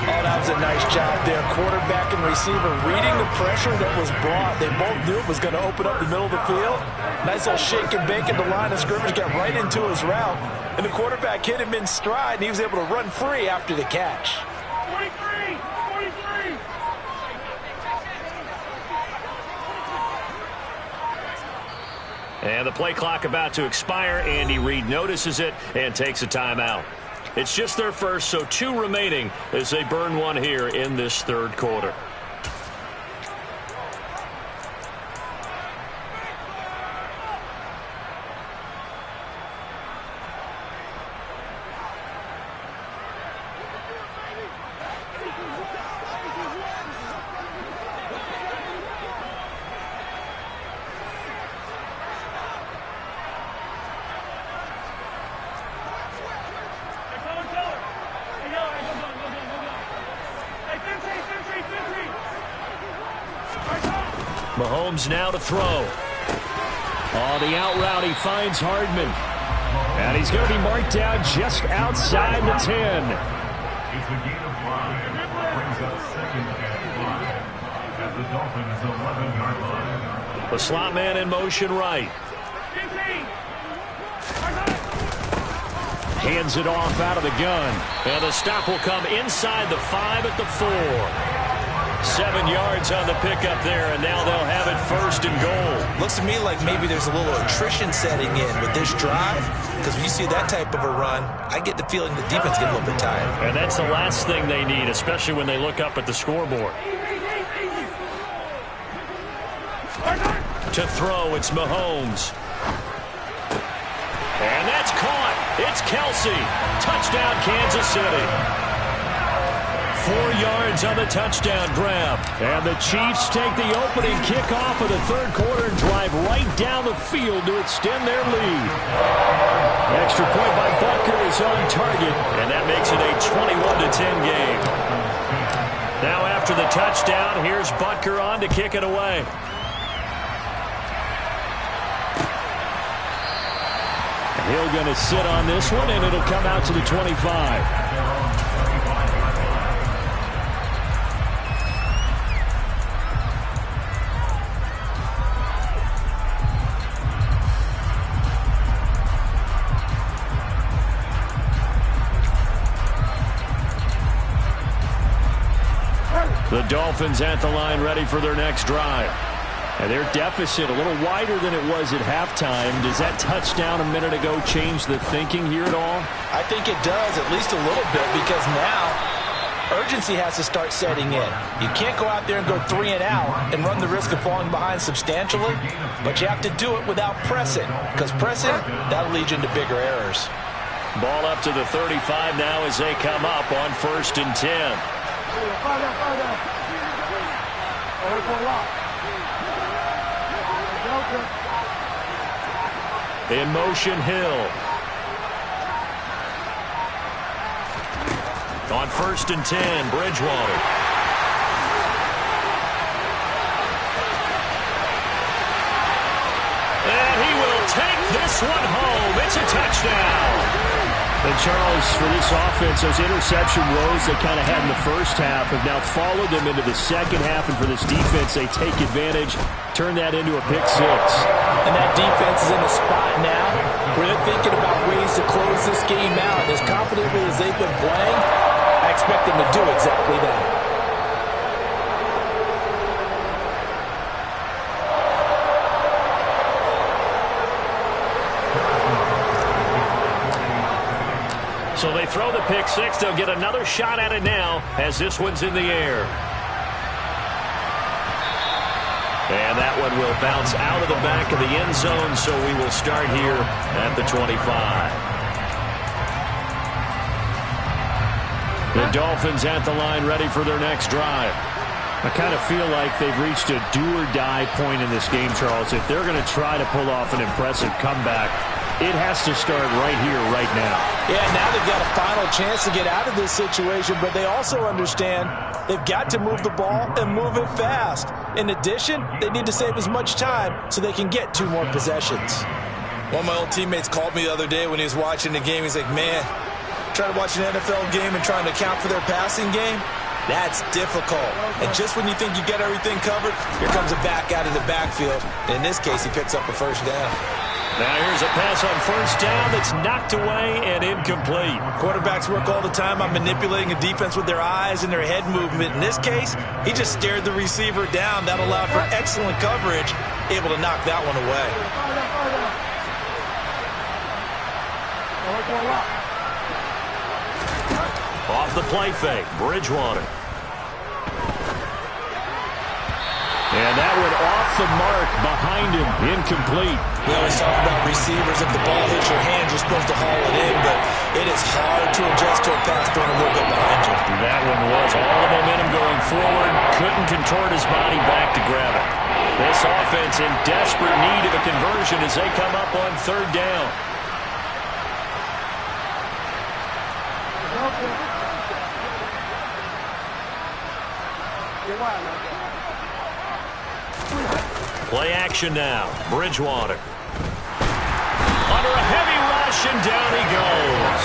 [SPEAKER 7] Oh, that was a nice job there. Quarterback and receiver reading the pressure that was brought. They both knew it was going to open up the middle of the field. Nice little shake and bake at the line of scrimmage. Got right into his route. And the quarterback hit him in stride, and he was able to run free after the catch.
[SPEAKER 8] 43!
[SPEAKER 7] And the play clock about to expire. Andy Reid notices it and takes a timeout. It's just their first, so 2 remaining as they burn one here in this third quarter. Mahomes now to throw. On the out route, he finds Hardman. And he's going to be marked down just outside the 10.
[SPEAKER 8] It's a gain of 5. Brings up 2nd and 5 at the Dolphins' 11-yard line.
[SPEAKER 7] The slot man in motion right. Hands it off out of the gun. And the stop will come inside the 5 at the 4. 7 yards on the pickup there, and now they'll have it 1st and goal.
[SPEAKER 3] Looks to me like maybe there's a little attrition setting in with this drive, because when you see that type of a run, I get the feeling the defense get a little bit tired.
[SPEAKER 7] And that's the last thing they need, especially when they look up at the scoreboard. To throw, it's Mahomes. And that's caught. It's Kelsey. Touchdown, Kansas City. 4 yards on the touchdown grab. And the Chiefs take the opening kickoff of the third quarter and drive right down the field to extend their lead. Extra point by Butker is on target, and that makes it a 21-10 game. Now after the touchdown, here's Butker on to kick it away. Hill going to sit on this one, and it'll come out to the 25. The Dolphins at the line ready for their next drive. And their deficit a little wider than it was at halftime. Does that touchdown a minute ago change the thinking here at all?
[SPEAKER 2] I think it does, at least a little bit, because now urgency has to start setting in. You can't go out there and go 3 and out and run the risk of falling behind substantially, but you have to do it without pressing, because pressing, that'll lead you into bigger errors.
[SPEAKER 7] Ball up to the 35 now as they come up on 1st and 10. In motion, Hill. On 1st and 10, Bridgewater. And he will take this one home. It's a touchdown. And Charles, for this offense, those interception woes they kind of had in the first half have now followed them into the second half. And for this defense, they take advantage, turn that into a pick 6.
[SPEAKER 2] And that defense is in a spot now where they're thinking about ways to close this game out. As confidently as they've been playing, I expect them to do exactly that.
[SPEAKER 7] So they throw the pick 6. They'll get another shot at it now as this one's in the air. And that one will bounce out of the back of the end zone, so we will start here at the 25. The Dolphins at the line ready for their next drive. I kind of feel like they've reached a do-or-die point in this game, Charles. If they're going to try to pull off an impressive comeback, it has to start right here, right now.
[SPEAKER 2] Yeah, now they've got a final chance to get out of this situation, but they also understand they've got to move the ball and move it fast. In addition, they need to save as much time so they can get 2 more possessions.
[SPEAKER 3] One of my old teammates called me the other day when he was watching the game. He's like, man, trying to watch an NFL game and trying to account for their passing game, that's difficult. And just when you think you get everything covered, here comes a back out of the backfield. And in this case, he picks up a 1st down.
[SPEAKER 7] Now here's a pass on first down that's knocked away and incomplete.
[SPEAKER 3] Quarterbacks work all the time on manipulating a defense with their eyes and their head movement. In this case, he just stared the receiver down. That allowed for excellent coverage, able to knock that one away.
[SPEAKER 7] Off the play fake, Bridgewater. And that one off the mark behind him, incomplete.
[SPEAKER 3] We always talk about receivers. If the ball hits your hands, you're supposed to haul it in, but it is hard to adjust to a pass thrown a little bit behind you.
[SPEAKER 7] That one was all the momentum going forward. Couldn't contort his body back to grab it. This offense in desperate need of a conversion as they come up on third down. Play action now. Bridgewater. Under a heavy rush, and down he goes.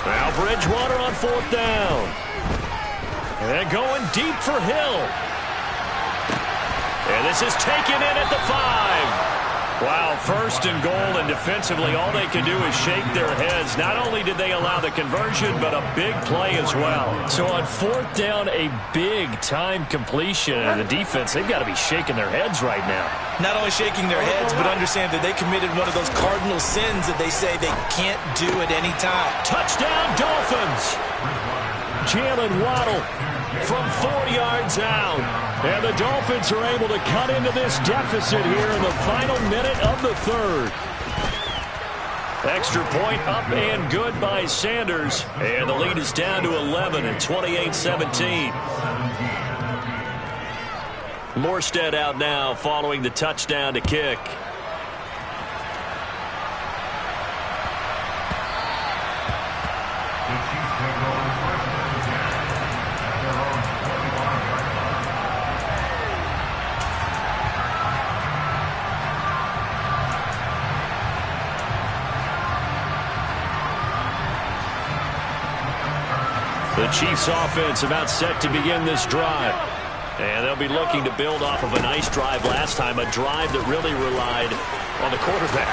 [SPEAKER 7] Now Bridgewater on fourth down. And going deep for Hill. And this is taken in at the 5. Wow, first and goal, and defensively all they can do is shake their heads. Not only did they allow the conversion, but a big play as well. So on fourth down, a big-time completion. And the defense, they've got to be shaking their heads right now.
[SPEAKER 3] Not only shaking their heads, but understand that they committed one of those cardinal sins that they say they can't do at any time.
[SPEAKER 7] Touchdown, Dolphins! Jalen Waddle from 4 yards out. And the Dolphins are able to cut into this deficit here in the final minute of the third. Extra point up and good by Sanders. And the lead is down to 11 at 28-17. Morstead out now following the touchdown to kick. The Chiefs offense about set to begin this drive. And they'll be looking to build off of a nice drive last time, a drive that really relied on the quarterback.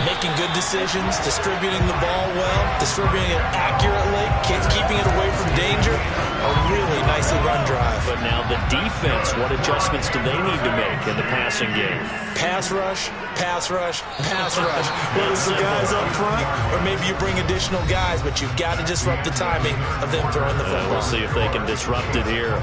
[SPEAKER 3] Making good decisions, distributing the ball well, distributing it accurately, keeping it away from danger. A really nicely run drive.
[SPEAKER 7] But now the defense, what adjustments do they need to make in the passing game?
[SPEAKER 3] Pass rush, pass rush, pass rush. Whether it's the guys up front or maybe you bring additional guys, but you've got to disrupt the timing of them throwing the football.
[SPEAKER 7] We'll see if they can disrupt it here.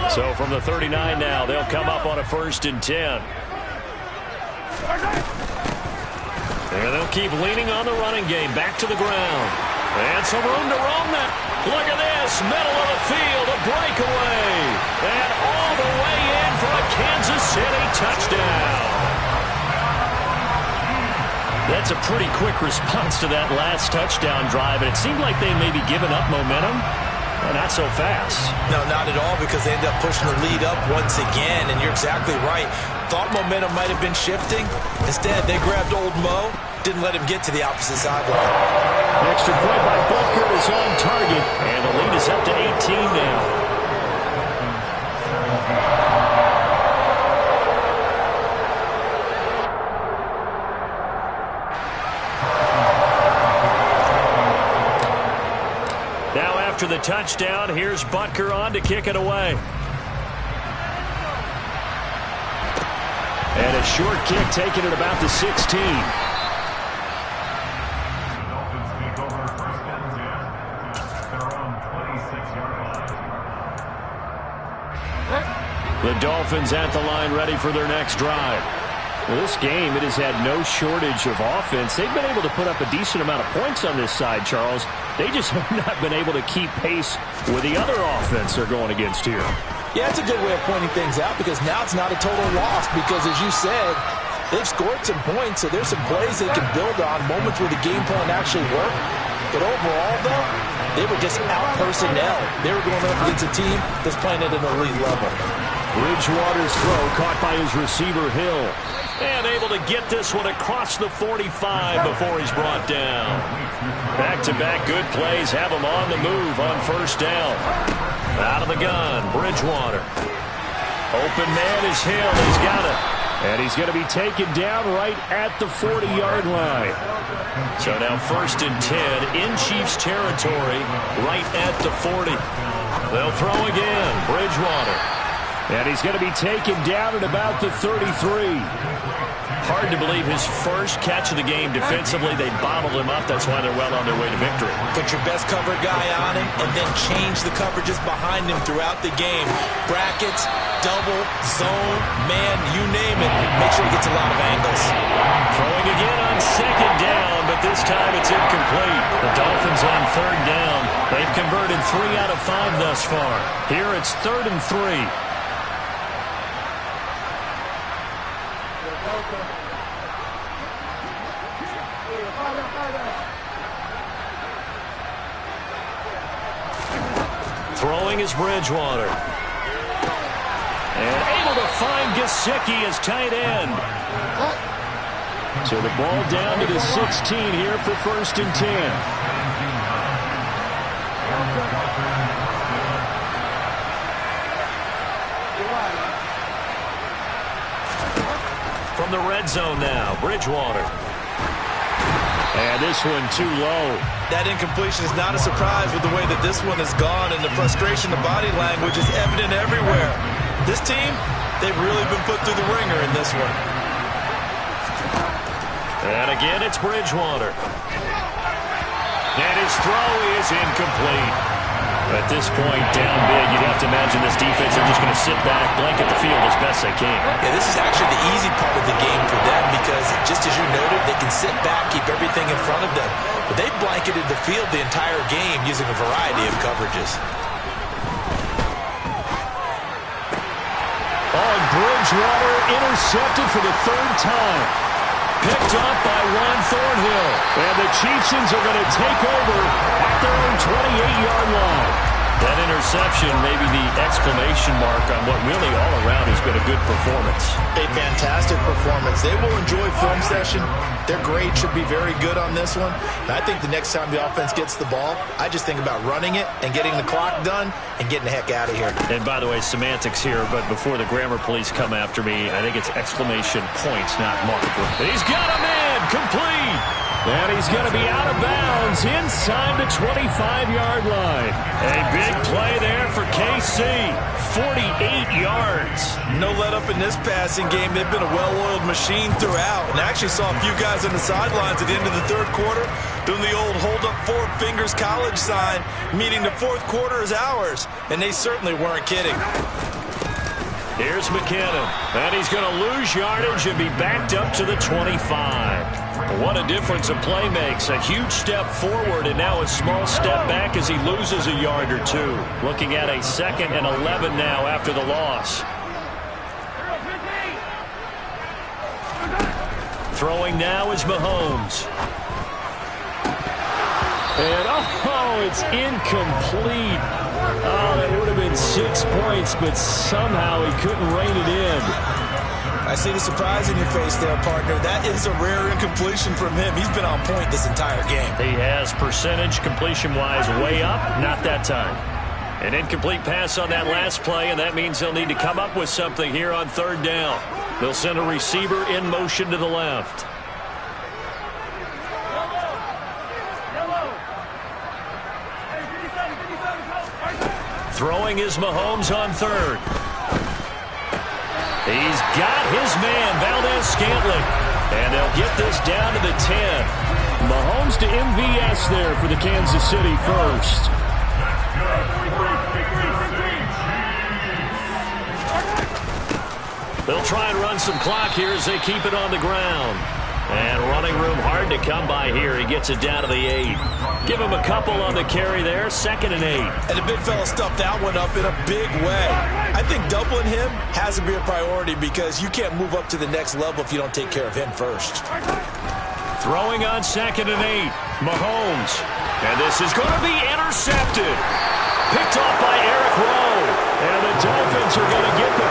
[SPEAKER 7] So from the 39 now, they'll come up on a 1st and 10. And they'll keep leaning on the running game. Back to the ground. And some room to roam that. Look at this. Middle of the field. A breakaway. And all the way in for a Kansas City touchdown. That's a pretty quick response to that last touchdown drive. And it seemed like they may be giving up momentum. Well, not so fast.
[SPEAKER 3] No, not at all, because they ended up pushing the lead up once again, and you're exactly right. Thought momentum might have been shifting. Instead, they grabbed old Mo, didn't let him get to the opposite sideline.
[SPEAKER 7] Extra point by Butker is on target, and the lead is up to 18 now. After the touchdown, here's Butker on to kick it away. And a short kick taken at about the 16.
[SPEAKER 8] Dolphins take over 1st and 10 at their own 26-yard line.
[SPEAKER 7] The Dolphins at the line ready for their next drive. Well, this game, it has had no shortage of offense. They've been able to put up a decent amount of points on this side, Charles. They just have not been able to keep pace with the other offense they're going against here.
[SPEAKER 2] Yeah, it's a good way of pointing things out, because now it's not a total loss, because as you said, they've scored some points, so there's some plays they can build on, moments where the game plan actually worked. But overall, though, they were just out personnel. They were going up against a team that's playing at an elite level.
[SPEAKER 1] Bridgewater's throw caught by his receiver, Hill. And able to get this one across the 45 before he's brought down. Back-to-back good plays have him on the move on first down. Out of the gun, Bridgewater. Open man is Hill. He's got it. And he's going to be taken down right at the 40-yard line. So now 1st and 10 in Chiefs territory right at the 40. They'll throw again, Bridgewater. And he's going to be taken down at about the 33. Hard to believe his first catch of the game defensively. They bottled him up. That's why they're well on their way to victory.
[SPEAKER 2] Put your best cover guy on him and then change the coverages behind him throughout the game. Brackets, double, zone, man, you name it. Make sure he gets a lot of angles.
[SPEAKER 1] Throwing again on 2nd down, but this time it's incomplete. The Dolphins on 3rd down. They've converted 3 out of 5 thus far. Here it's 3rd and 3. Throwing is Bridgewater. And able to find Gesicki as tight end. So the ball down to the 16 here for 1st and 10. From the red zone now, Bridgewater. And this one too low.
[SPEAKER 2] That incompletion is not a surprise with the way that this one has gone, and the frustration, the body language is evident everywhere. This team, they've really been put through the ringer in this one.
[SPEAKER 1] And again, it's Bridgewater. And his throw is incomplete. At this point, down big, you'd have to imagine this defense are just going to sit back, blanket the field as best they can.
[SPEAKER 2] Yeah, this is actually the easy part of the game for them because, just as you noted, they can sit back, keep everything in front of them. But they've blanketed the field the entire game using a variety of coverages.
[SPEAKER 1] Oh, Bridgewater intercepted for the 3rd time. Picked up by Ron Thornhill. And the Chiefs are going to take over at their own 28-yard line. That interception may be the exclamation mark on what really all around has been a good performance.
[SPEAKER 2] A fantastic performance. They will enjoy film session. Their grade should be very good on this one. And I think the next time the offense gets the ball, I just think about running it and getting the clock done and getting the heck out of here.
[SPEAKER 1] And by the way, semantics here, but before the grammar police come after me, I think it's exclamation points, not mark. He's got a man, complete. And he's going to be out of bounds inside the 25-yard line. A big play there for KC. 48 yards.
[SPEAKER 2] No let up in this passing game. They've been a well-oiled machine throughout. And I actually saw a few guys on the sidelines at the end of the 3rd quarter doing the old hold up 4 fingers college sign, meaning the 4th quarter is ours. And they certainly weren't kidding.
[SPEAKER 1] Here's McKinnon. And he's going to lose yardage and be backed up to the 25. What a difference a play makes. A huge step forward and now a small step back as he loses a yard or 2. Looking at a 2nd and 11 now after the loss. Throwing now is Mahomes. And oh, it's incomplete. Oh, that would have been 6 points, but somehow he couldn't rein it in.
[SPEAKER 2] I see the surprise in your face there, partner. That is a rare incompletion from him. He's been on point this entire game.
[SPEAKER 1] He has percentage completion-wise way up, not that time. An incomplete pass on that last play, and that means they'll need to come up with something here on 3rd down. They'll send a receiver in motion to the left. Throwing is Mahomes on 3rd. He's got his man, Valdez-Scantling. And they'll get this down to the 10. Mahomes to MVS there for the Kansas City first. They'll try and run some clock here as they keep it on the ground. And running room hard to come by here. He gets it down to the 8. Give him a couple on the carry there. 2nd and 8.
[SPEAKER 2] And the big fella stuffed that one up in a big way. I think doubling him has to be a priority because you can't move up to the next level if you don't take care of him first.
[SPEAKER 1] Throwing on 2nd and 8. Mahomes. And this is going to be intercepted. Picked off by Eric Rowe. And the Dolphins are going to get the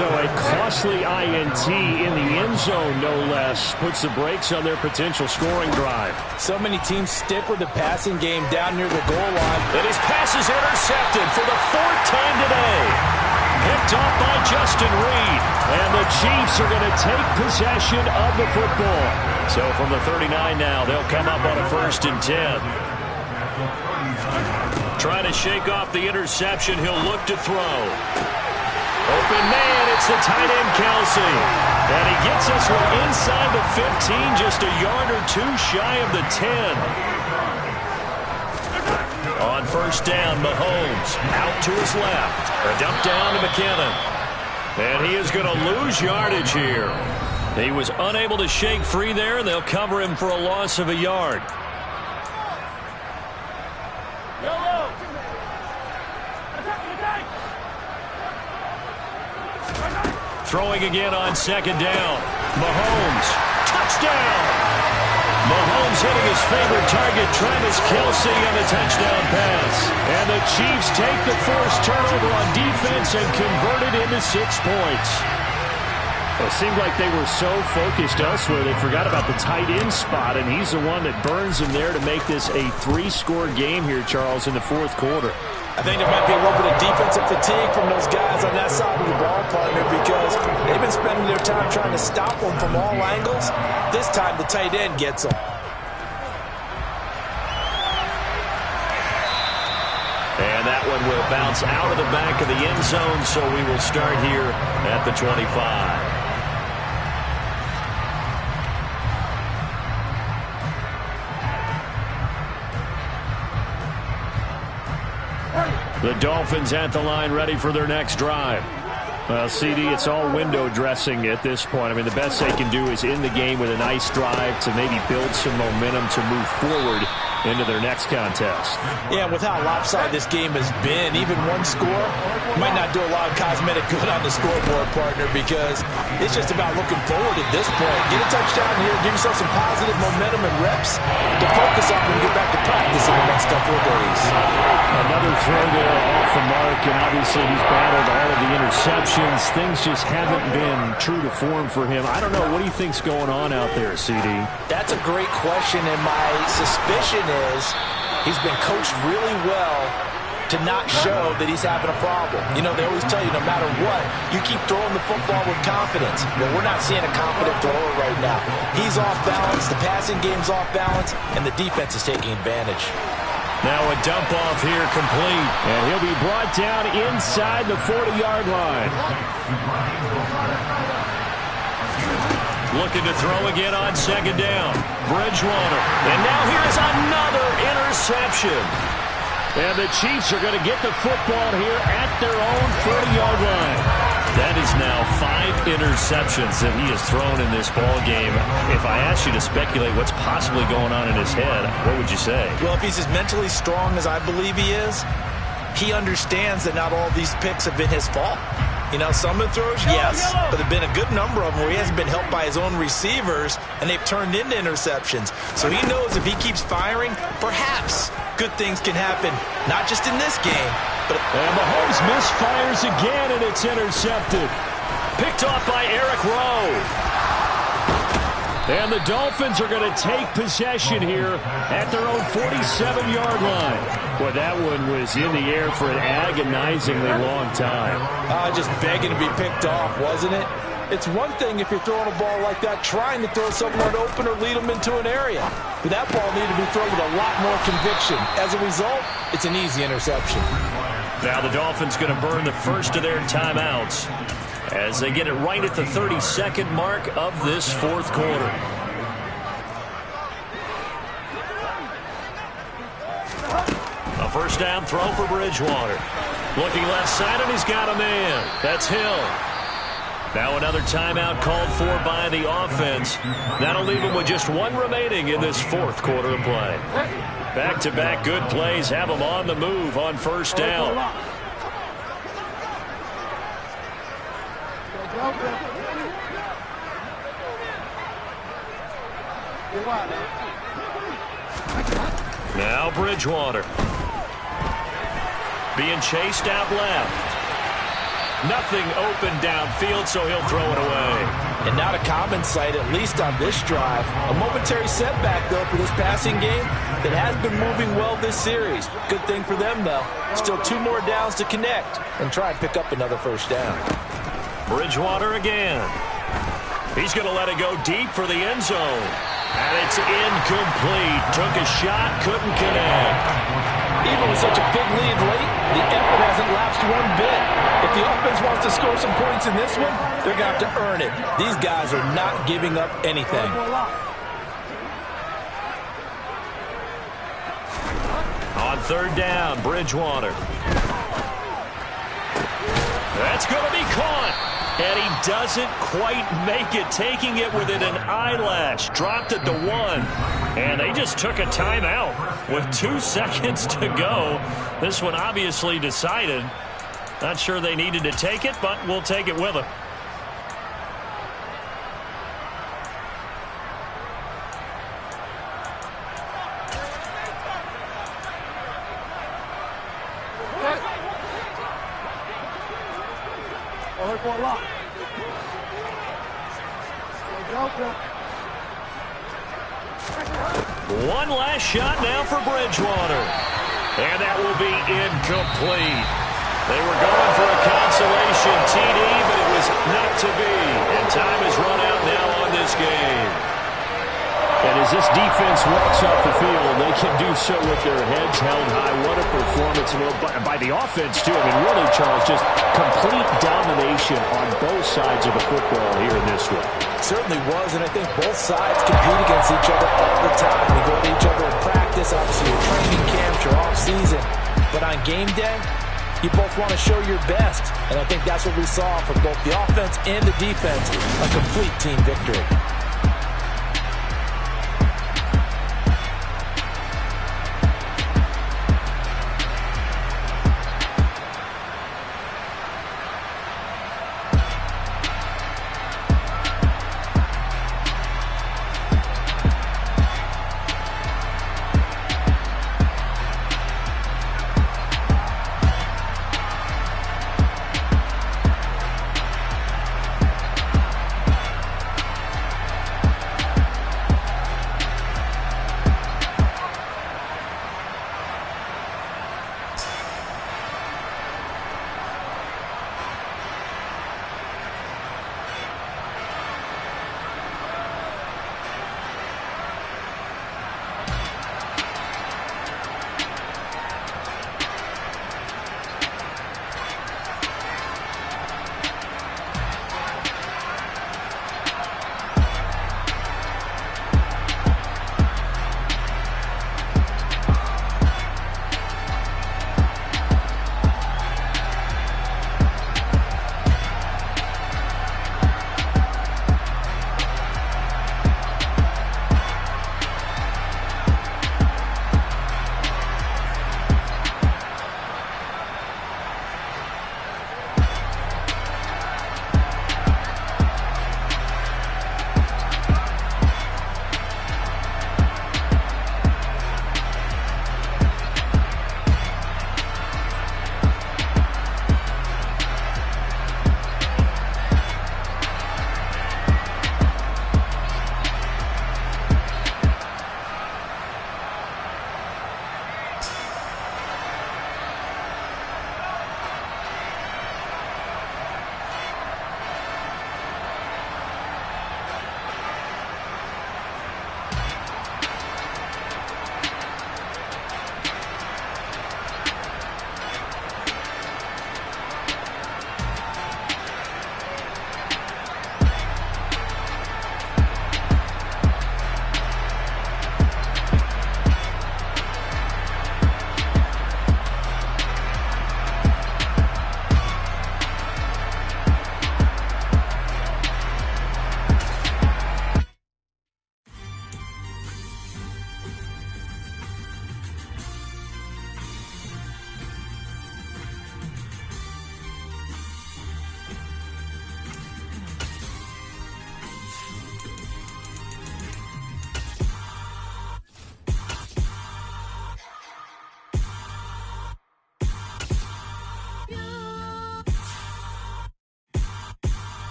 [SPEAKER 7] So a costly INT in the end zone, no less, puts the brakes on their potential scoring drive.
[SPEAKER 2] So many teams stick with the passing game down near the goal line.
[SPEAKER 7] And his pass is intercepted for the fourth time today. Picked off by Justin Reed. And the Chiefs are going to take possession of the football. So from the 39 now, they'll come up on a 1st and 10. Trying to shake off the interception. He'll look to throw. Open man, it's the tight end, Kelsey. And he gets us from inside the 15, just a yard or two shy of the 10. On 1st down, Mahomes out to his left. A dump down to McKinnon. And he is going to lose yardage here. He was unable to shake free there, and they'll cover him for a loss of a yard. Throwing again on 2nd down. Mahomes. Touchdown! Mahomes hitting his favorite target, Travis Kelce, on the touchdown pass. And the Chiefs take the forced turnover on defense and convert it into 6 points. Well, it seemed like they were so focused elsewhere they forgot about the tight end spot, and he's the one that burns him there to make this a 3-score game here, Charles, in the 4th quarter.
[SPEAKER 2] I think there might be a little bit of defensive fatigue from those guys on that side of the ball, partner, because they've been spending their time trying to stop them from all angles. This time the tight end gets them.
[SPEAKER 7] And that one will bounce out of the back of the end zone, so we will start here at the 25. The Dolphins at the line, ready for their next drive. Well, CD, it's all window dressing at this point. I mean, the best they can do is in the game with a nice drive to maybe build some momentum to move forward into their next contest.
[SPEAKER 2] Yeah, with how lopsided this game has been, even one score might not do a lot of cosmetic good on the scoreboard, partner, because it's just about looking forward at this point. Get a touchdown here, give yourself some positive momentum and reps to focus on and get back to practice in the next couple of days.
[SPEAKER 7] Another throw there off the mark, and obviously he's battled all of the interceptions. Things just haven't been true to form for him. I don't know. What do you think's going on out there, CD? That's
[SPEAKER 2] a great question, and my suspicion is he's been coached really well to not show that he's having a problem. You know, they always tell you no matter what, you keep throwing the football with confidence. Well, we're not seeing a confident thrower right now. He's off balance, the passing game's off balance, and the defense is taking advantage.
[SPEAKER 7] Now a dump off here complete, and he'll be brought down inside the 40-yard line. Looking to throw again on 2nd down. Bridgewater. And now here's another interception. And the Chiefs are going to get the football here at their own 40-yard line. That is now 5 interceptions that he has thrown in this ball game. If I asked you to speculate what's possibly going on in his head, what would you say?
[SPEAKER 2] Well, if he's as mentally strong as I believe he is, he understands that not all these picks have been his fault. You know, some of the throws, yes, but there have been a good number of them where he hasn't been helped by his own receivers, and they've turned into interceptions. So he knows if he keeps firing, perhaps good things can happen, not just in this game, but...
[SPEAKER 7] And Mahomes misfires again, and it's intercepted. Picked off by Eric Rowe. And the Dolphins are going to take possession here at their own 47-yard line. Boy, that one was in the air for an agonizingly long time.
[SPEAKER 2] Just begging to be picked off, wasn't it? It's one thing if you're throwing a ball like that, trying to throw someone open or lead them into an area. But that ball needed to be thrown with a lot more conviction. As a result, it's an easy interception.
[SPEAKER 7] Now the Dolphins going to burn the first of their timeouts as they get it right at the 32nd mark of this 4th quarter. A first down throw for Bridgewater. Looking left side, and he's got a man. That's Hill. Now another timeout called for by the offense. That'll leave him with just 1 remaining in this 4th quarter of play. Back-to-back good plays have him on the move on first down. Now Bridgewater. Being chased out left. Nothing open downfield, so he'll throw it away.
[SPEAKER 2] And not a common sight, at least on this drive. A momentary setback, though, for this passing game that has been moving well this series. Good thing for them, though. Still 2 more downs to connect and try and pick up another first down.
[SPEAKER 7] Bridgewater again. He's going to let it go deep for the end zone. And it's incomplete. Took a shot, couldn't connect.
[SPEAKER 2] Even with such a big lead late, the effort hasn't lapsed one bit. If the offense wants to score some points in this one, they're going to have to earn it. These guys are not giving up anything.
[SPEAKER 7] On 3rd down, Bridgewater. That's going to be caught. And he doesn't quite make it, taking it within an eyelash. Dropped it to 1. And they just took a timeout with 2 seconds to go. This one obviously decided. Not sure they needed to take it, but we'll take it with them. One last shot now for Bridgewater. And that will be incomplete. They were going for a consolation TD, but it was not to be. And time is run out now on this game.
[SPEAKER 9] And as this defense walks off the field, they can do so with their heads held high. What a performance by the offense, too. I mean, really, Charles, just complete domination on both sides of the football here in this one.
[SPEAKER 2] Certainly was, and I think both sides compete against each other all the time. They go to each other in practice, obviously your training camps, your off-season. But on game day, you both want to show your best. And I think that's what we saw from both the offense and the defense, a complete team victory.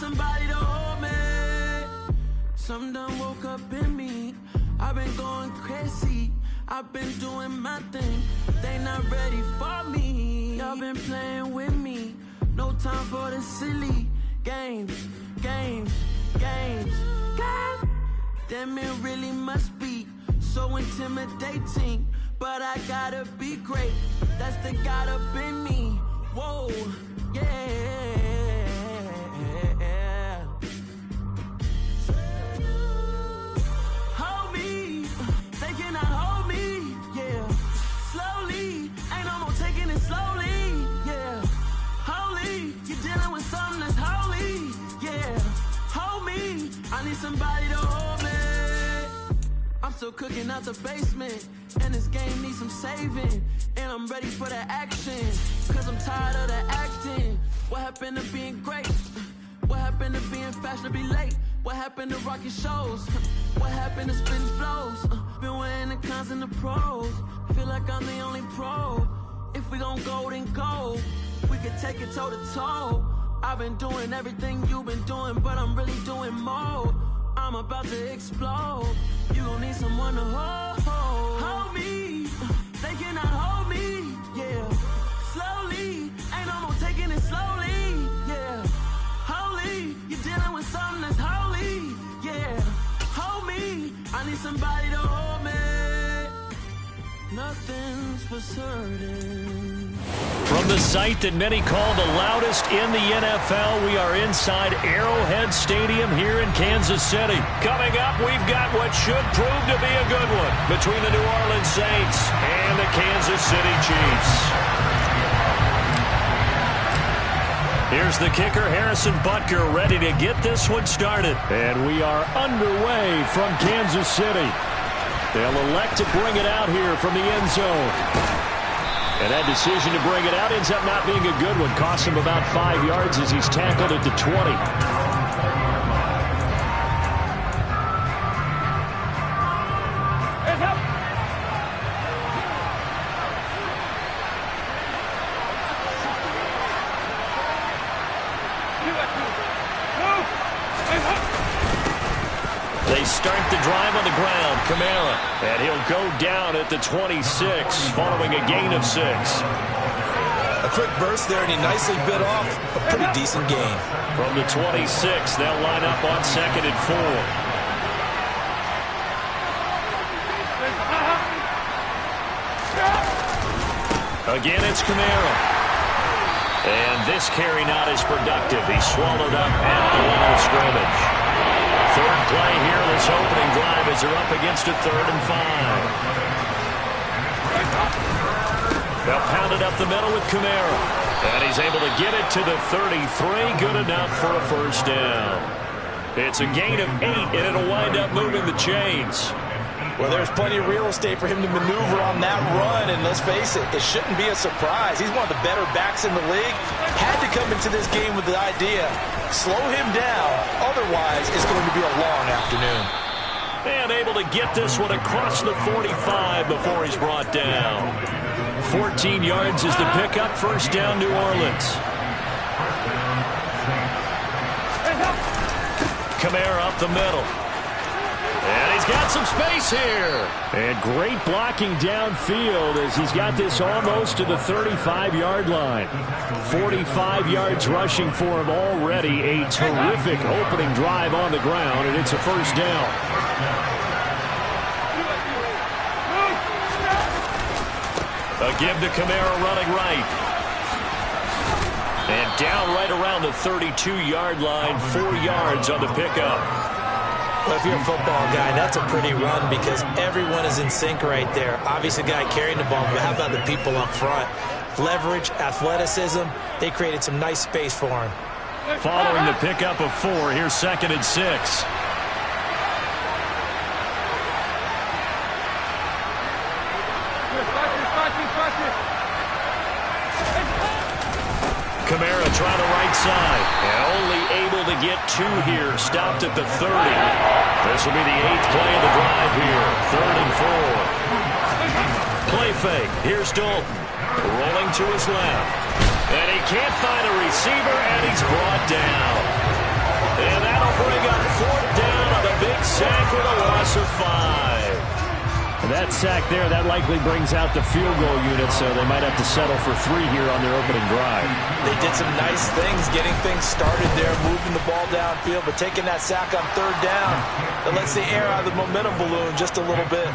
[SPEAKER 10] somebody to hold me. Something done woke up in me. I've been going crazy. I've been doing my thing. They not ready for me. Y'all been playing with me. No time for the silly games. God damn, it really must be so intimidating. But I gotta be great. That's the God up in me. Whoa, yeah. Hold me. They cannot hold me. Yeah. Slowly. Ain't no more taking it slowly. Yeah. Holy. You're dealing with something that's holy. Yeah. Hold me. I need somebody to hold me. I'm still cooking out the basement, and this game needs some saving, and I'm ready for the action, cause I'm tired of the acting. What happened to being great? What happened to being fashionably late? What happened to rocking shows? What happened to spitting flows? Been wearing the cons and the pros. Feel like I'm the only pro. If we gon' go, then go. We could take it toe to toe. I've been doing everything you've been doing, but I'm really doing more. I'm about to explode. You gon' need someone to hold me. They cannot hold me. Yeah. Slowly. Ain't no more taking it slowly. Yeah. Holy. You're dealing with something that's holy. Yeah. Hold me. I need somebody to hold me. Nothing's for certain.
[SPEAKER 7] From the site that many call the loudest in the NFL, we are inside Arrowhead Stadium here in Kansas City. Coming up, we've got what should prove to be a good one between the New Orleans Saints and the Kansas City Chiefs. Here's the kicker, Harrison Butker, ready to get this one started. And we are underway from Kansas City. They'll elect to bring it out here from the end zone. And that decision to bring it out ends up not being a good one. Costs him about 5 yards as he's tackled at the 20. They start the drive on the ground. Kamara. And he'll go down at the 26 following a gain of 6.
[SPEAKER 3] A quick burst there, and he nicely bit off a pretty decent gain.
[SPEAKER 7] From the 26, they'll line up on 2nd and 4. Again, it's Kamara. And this carry not as productive. He's swallowed up at the line of scrimmage. Third play here, this opening drive as they're up against a 3rd and 5. They'll pound it up the middle with Kamara. And he's able to get it to the 33. Good enough for a first down. It's a gain of 8, and it'll wind up moving the chains.
[SPEAKER 2] Well, there's plenty of real estate for him to maneuver on that run, and let's face it, it shouldn't be a surprise. He's one of the better backs in the league. Had to come into this game with the idea, slow him down, otherwise it's going to be a long afternoon.
[SPEAKER 7] And able to get this one across the 45 before he's brought down. 14 yards is the pickup, first down New Orleans. Kamara up the middle. And he's got some space here.
[SPEAKER 9] And great blocking downfield as he's got this almost to the 35-yard line. 45 yards rushing for him already. A terrific opening drive on the ground, and it's a first down.
[SPEAKER 7] A give to Kamara running right. And down right around the 32-yard line, 4 yards on the pickup.
[SPEAKER 2] Well, if you're a football guy, that's a pretty run because everyone is in sync right there. Obviously, the guy carrying the ball, but how about the people up front? Leverage, athleticism, they created some nice space for him.
[SPEAKER 7] Following the pickup of 4, here's 2nd and 6. Kamara trying the right side. And only able to get 2 here. Stopped at the 30. This will be the 8th play of the drive here. 3rd and 4. Play fake. Here's Dalton. Rolling to his left. And he can't find a receiver, and he's brought down. And that'll bring up 4th down on a big sack with a loss of 5.
[SPEAKER 9] And that sack there, that likely brings out the field goal unit, so they might have to settle for 3 here on their opening drive.
[SPEAKER 2] They did some nice things getting things started there, moving the ball downfield, but taking that sack on 3rd down, that lets the air out of the momentum balloon just a little bit.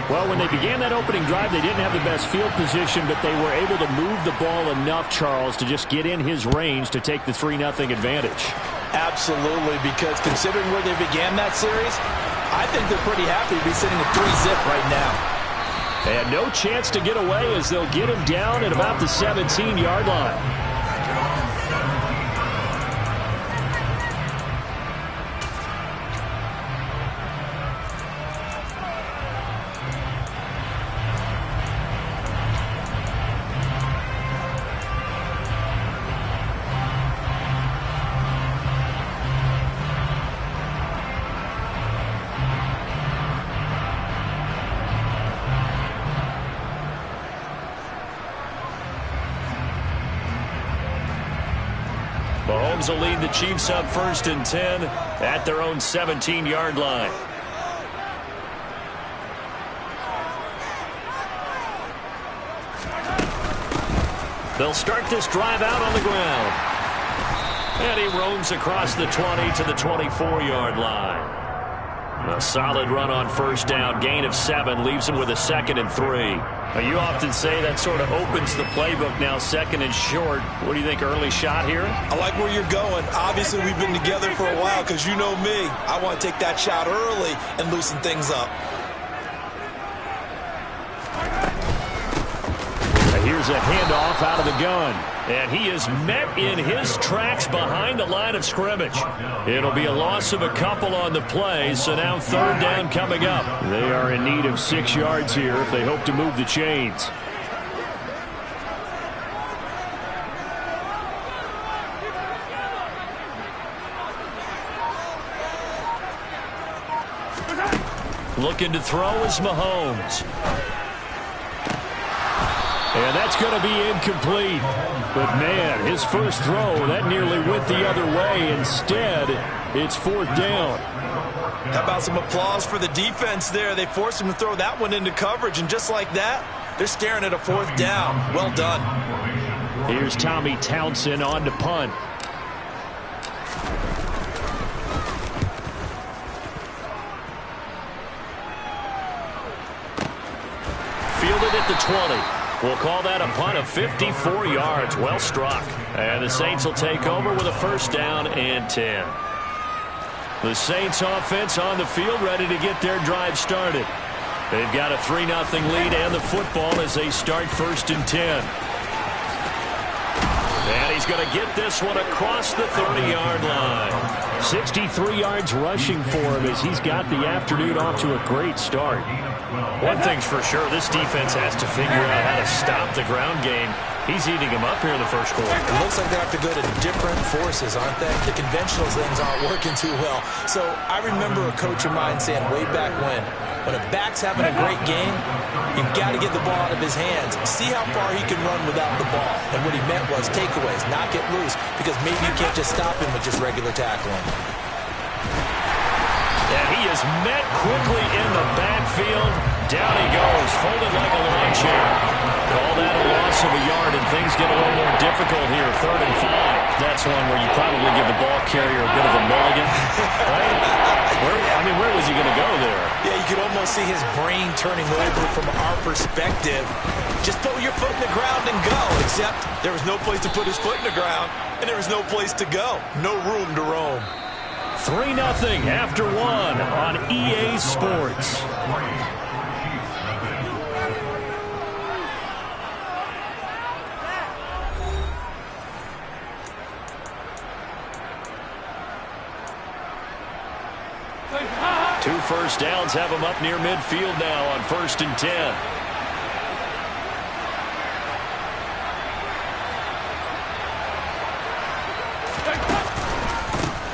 [SPEAKER 9] Well, when they began that opening drive, they didn't have the best field position, but they were able to move the ball enough, Charles, to just get in his range to take the 3-0 advantage.
[SPEAKER 2] Absolutely, because considering where they began that series, I think they're pretty happy to be sitting at 3-zip right now.
[SPEAKER 9] And no chance to get away as they'll get him down at about the 17-yard line.
[SPEAKER 7] Mahomes will lead the Chiefs up 1st and 10 at their own 17-yard line. They'll start this drive out on the ground. And he roams across the 20 to the 24-yard line. A solid run on 1st down, gain of 7, leaves him with a 2nd and 3. Now, you often say that sort of opens the playbook now, 2nd and short. What do you think, early shot here?
[SPEAKER 3] I like where you're going. Obviously, we've been together for a while because you know me. I want to take that shot early and loosen things up.
[SPEAKER 9] Here's a handoff out of the gun.
[SPEAKER 7] And he is met in his tracks behind the line of scrimmage. It'll be a loss of a couple on the play, so now 3rd down coming up.
[SPEAKER 9] They are in need of 6 yards here if they hope to move the chains.
[SPEAKER 7] Looking to throw is Mahomes.
[SPEAKER 9] And that's going to be incomplete. But, man, his first throw, that nearly went the other way. Instead, it's 4th down.
[SPEAKER 3] How about some applause for the defense there? They forced him to throw that one into coverage, and just like that, they're staring at a 4th down. Well done.
[SPEAKER 9] Here's Tommy Townsend on to punt.
[SPEAKER 7] Fielded at the 20. We'll call that a punt of 54 yards. Well struck. And the Saints will take over with a 1st down and 10. The Saints offense on the field ready to get their drive started. They've got a 3-0 lead and the football as they start 1st and 10. And he's going to get this one across the 30-yard line.
[SPEAKER 9] 63 yards rushing for him as he's got the afternoon off to a great start.
[SPEAKER 7] One thing's for sure, this defense has to figure out how to stop the ground game. He's eating them up here in the first quarter.
[SPEAKER 2] It looks like they have to go to different forces, aren't they? The conventional things aren't working too well. So I remember a coach of mine saying way back when a back's having a great game, you've got to get the ball out of his hands. See how far he can run without the ball. And what he meant was takeaways, not get loose, because maybe you can't just stop him with just regular tackling.
[SPEAKER 7] And he is met quickly in the backfield. Down he goes, folded like a lawn chair. Call that a loss of a yard, and things get a little more difficult here. 3rd and 5. That's one where you probably give the ball carrier a bit of a mulligan. Right? Where was he going to go there?
[SPEAKER 2] Yeah, you could almost see his brain turning over from our perspective. Just put your foot in the ground and go, except there was no place to put his foot in the ground, and there was no place to go. No room to roam.
[SPEAKER 7] 3-0 after 1 on EA Sports. Two 1st downs have him up near midfield now on 1st and 10.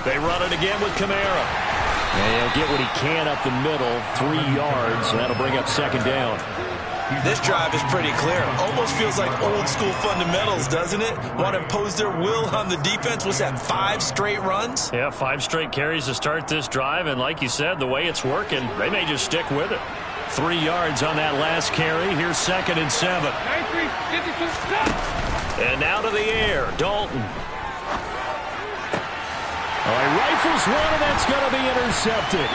[SPEAKER 7] They run it again with Kamara.
[SPEAKER 9] And he'll get what he can up the middle, 3 yards. That'll bring up 2nd down.
[SPEAKER 3] This drive is pretty clear. Almost feels like old school fundamentals, doesn't it? Want to impose their will on the defense. What's that, 5 straight runs?
[SPEAKER 7] Yeah, 5 straight carries to start this drive, and like you said, the way it's working, they may just stick with it. 3 yards on that last carry. Here's 2nd and 7. And now to the air, Dalton. Oh, he rifles one, and that's going to be intercepted.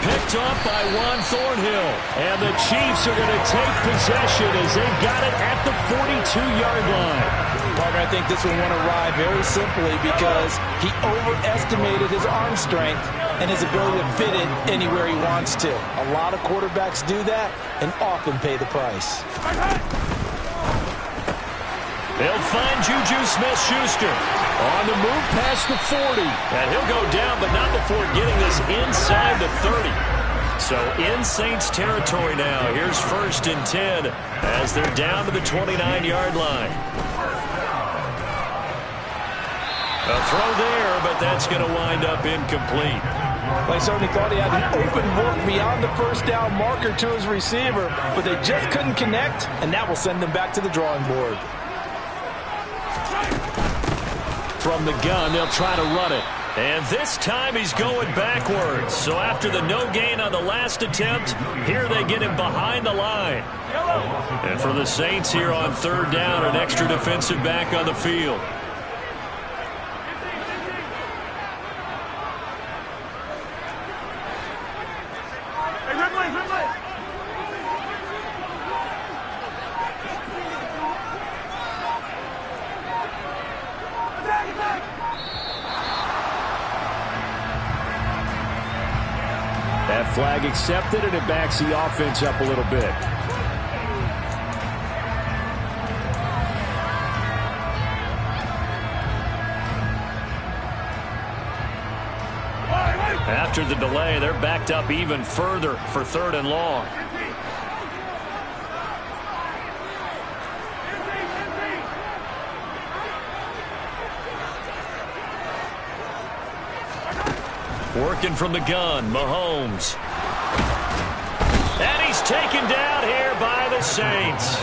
[SPEAKER 7] Picked up by Juan Thornhill. And the Chiefs are going to take possession as they've got it at the 42-yard line.
[SPEAKER 2] Partner, I think this one won a ride very simply because he overestimated his arm strength and his ability to fit it anywhere he wants to. A lot of quarterbacks do that and often pay the price.
[SPEAKER 7] They'll find Juju Smith-Schuster on the move past the 40. And he'll go down, but not before getting this inside the 30. So in Saints territory now. Here's 1st and 10 as they're down to the 29-yard line. A throw there, but that's going to wind up incomplete.
[SPEAKER 2] Well, he certainly thought he had an open look beyond the first down marker to his receiver, but they just couldn't connect, and that will send them back to the drawing board.
[SPEAKER 7] From the gun, they'll try to run it. And this time he's going backwards. So after the no gain on the last attempt, here they get him behind the line. And for the Saints here on 3rd down, an extra defensive back on the field.
[SPEAKER 9] That flag accepted, and it backs the offense up a little bit.
[SPEAKER 7] After the delay, they're backed up even further for 3rd and long. Working from the gun, Mahomes. And he's taken down here by the Saints.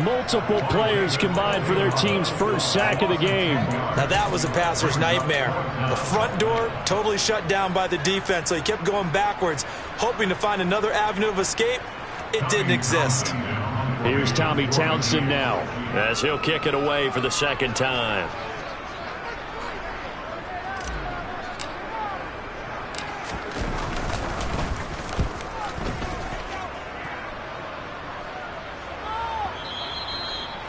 [SPEAKER 9] Multiple players combined for their team's first sack of the game.
[SPEAKER 3] Now that was a passer's nightmare. The front door totally shut down by the defense, so he kept going backwards, hoping to find another avenue of escape. It didn't exist.
[SPEAKER 7] Here's Tommy Townsend now as he'll kick it away for the 2nd time.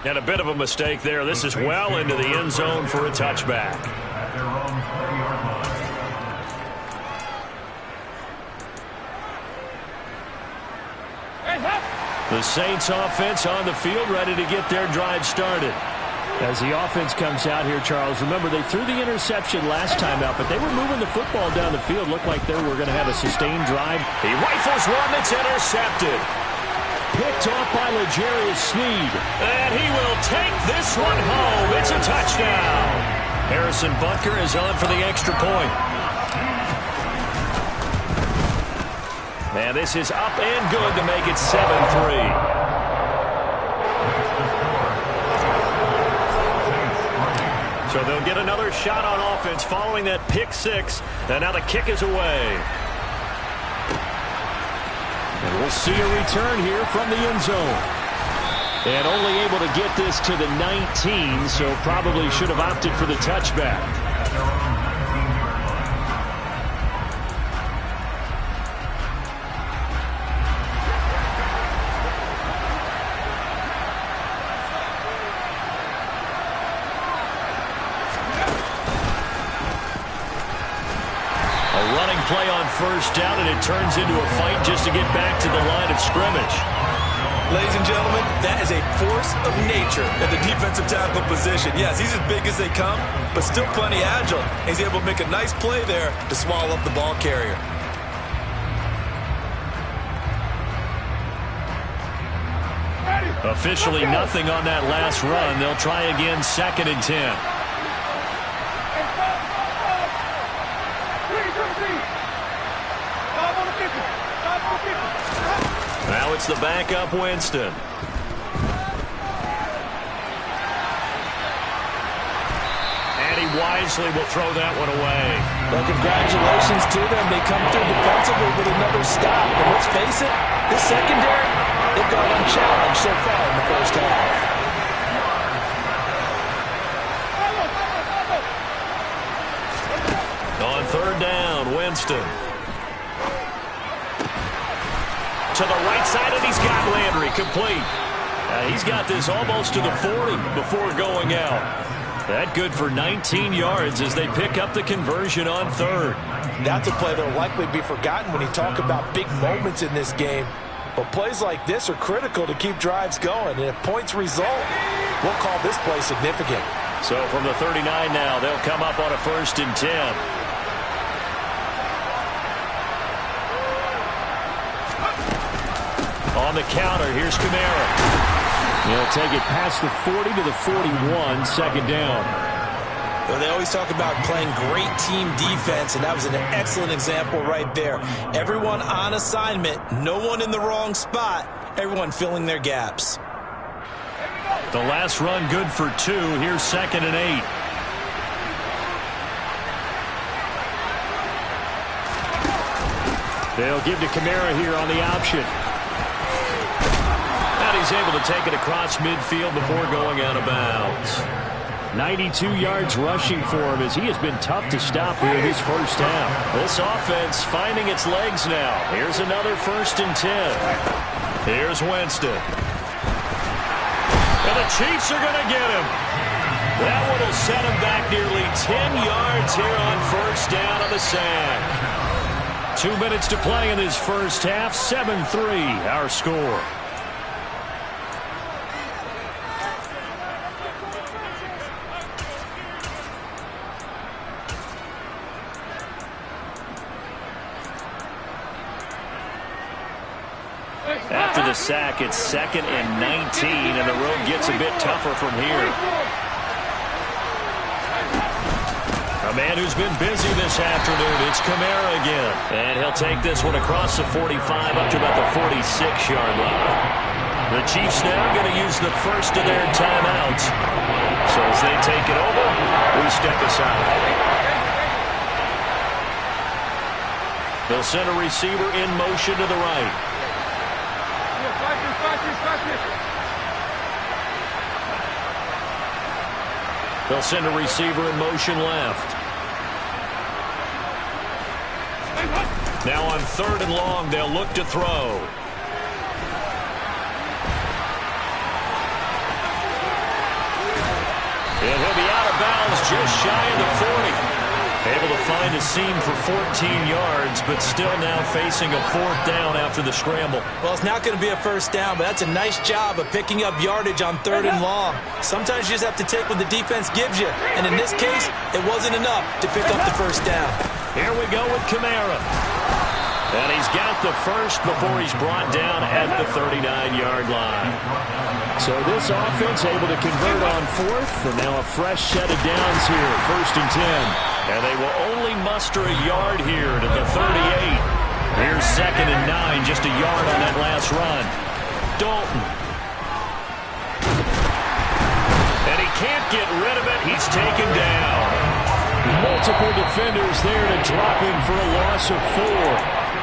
[SPEAKER 7] And a bit of a mistake there. This is well into the end zone for a touchback.
[SPEAKER 8] At their own 30-yard line.
[SPEAKER 7] The Saints offense on the field, ready to get their drive started.
[SPEAKER 9] As the offense comes out here, Charles, remember they threw the interception last time out, but they were moving the football down the field. Looked like they were going to have a sustained drive.
[SPEAKER 7] He rifles one that's intercepted.
[SPEAKER 9] Picked off by L'Jarius Sneed.
[SPEAKER 7] And he will take this one home. It's a touchdown. Harrison Butker is on for the extra point. And this is up and good to make it 7-3. So they'll get another shot on offense following that pick 6. And now the kick is away.
[SPEAKER 9] And we'll see a return here from the end zone.
[SPEAKER 7] And only able to get this to the 19, so probably should have opted for the touchback. Play on 1st down, and it turns into a fight just to get back to the line of scrimmage.
[SPEAKER 3] Ladies and gentlemen, that is a force of nature at the defensive tackle position. Yes, he's as big as they come, but still plenty agile. He's able to make a nice play there to swallow up the ball carrier.
[SPEAKER 7] Officially nothing on that last run. They'll try again, 2nd and 10. Now it's the backup Winston. And he wisely will throw that one away.
[SPEAKER 2] Well, congratulations to them. They come through defensively with another stop. And let's face it, this secondary, they've gone unchallenged so far in the first half.
[SPEAKER 7] On third down, Winston. To the right side, and he's got Landry complete. He's got this almost to the 40 before going out. That good for 19 yards as they pick up the conversion on third.
[SPEAKER 2] That's a play that will likely be forgotten when you talk about big moments in this game. But plays like this are critical to keep drives going. And if points result, we'll call this play significant.
[SPEAKER 7] So from the 39 now, they'll come up on a 1st and 10. On the counter, here's Kamara.
[SPEAKER 9] He'll take it past the 40 to the 41, second down.
[SPEAKER 3] Well, they always talk about playing great team defense, and that was an excellent example right there. Everyone on assignment, no one in the wrong spot, everyone filling their gaps.
[SPEAKER 7] The last run good for 2. Here's 2nd and 8.
[SPEAKER 9] They'll give to Kamara here on the option.
[SPEAKER 7] He's able to take it across midfield before going out of bounds.
[SPEAKER 9] 92 yards rushing for him as he has been tough to stop here in his first half.
[SPEAKER 7] This offense finding its legs now. Here's another 1st and 10. Here's Winston. And the Chiefs are going to get him. That one will set him back nearly 10 yards here on 1st down on the sack. 2 minutes to play in this first half. 7-3 our score. After the sack, it's 2nd and 19, and the road gets a bit tougher from here. A man who's been busy this afternoon, it's Kamara again. And he'll take this one across the 45 up to about the 46-yard line. The Chiefs now going to use the first of their timeouts. So as they take it over, we step aside. They'll send a receiver in motion to the right. They'll send a receiver in motion left. Now on 3rd and long, they'll look to throw. And he'll be out of bounds just shy of the 40. Able to find a seam for 14 yards, but still now facing a 4th down after the scramble.
[SPEAKER 3] Well, it's not going to be a 1st down, but that's a nice job of picking up yardage on 3rd and long. Sometimes you just have to take what the defense gives you, and in this case, it wasn't enough to pick up the 1st down.
[SPEAKER 7] Here we go with Kamara. And he's got the first before he's brought down at the 39-yard line.
[SPEAKER 9] So this offense able to convert on 4th, and now a fresh set of downs here, 1st and 10.
[SPEAKER 7] And they will only muster a yard here to the 38. Here's 2nd and 9, just a yard on that last run. Dalton. And he can't get rid of it. He's taken down.
[SPEAKER 9] Multiple defenders there to drop him for a loss of 4.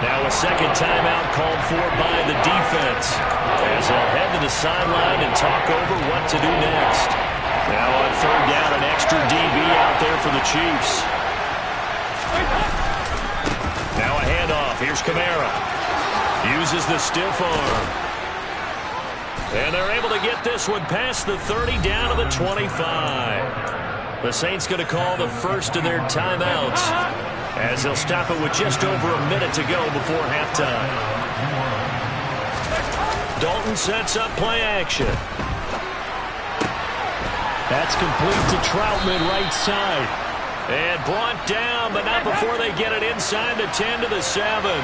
[SPEAKER 7] Now a second timeout called for by the defense as they'll head to the sideline and talk over what to do next. Now on 3rd down, an extra DB out there for the Chiefs. Now a handoff. Here's Kamara. Uses the stiff arm. And they're able to get this one past the 30 down to the 25. The Saints going to call the first of their timeouts as they'll stop it with just over a minute to go before halftime. Dalton sets up play action.
[SPEAKER 9] That's complete to Troutman, right side.
[SPEAKER 7] And brought down, but not before they get it inside the 10 to the 7.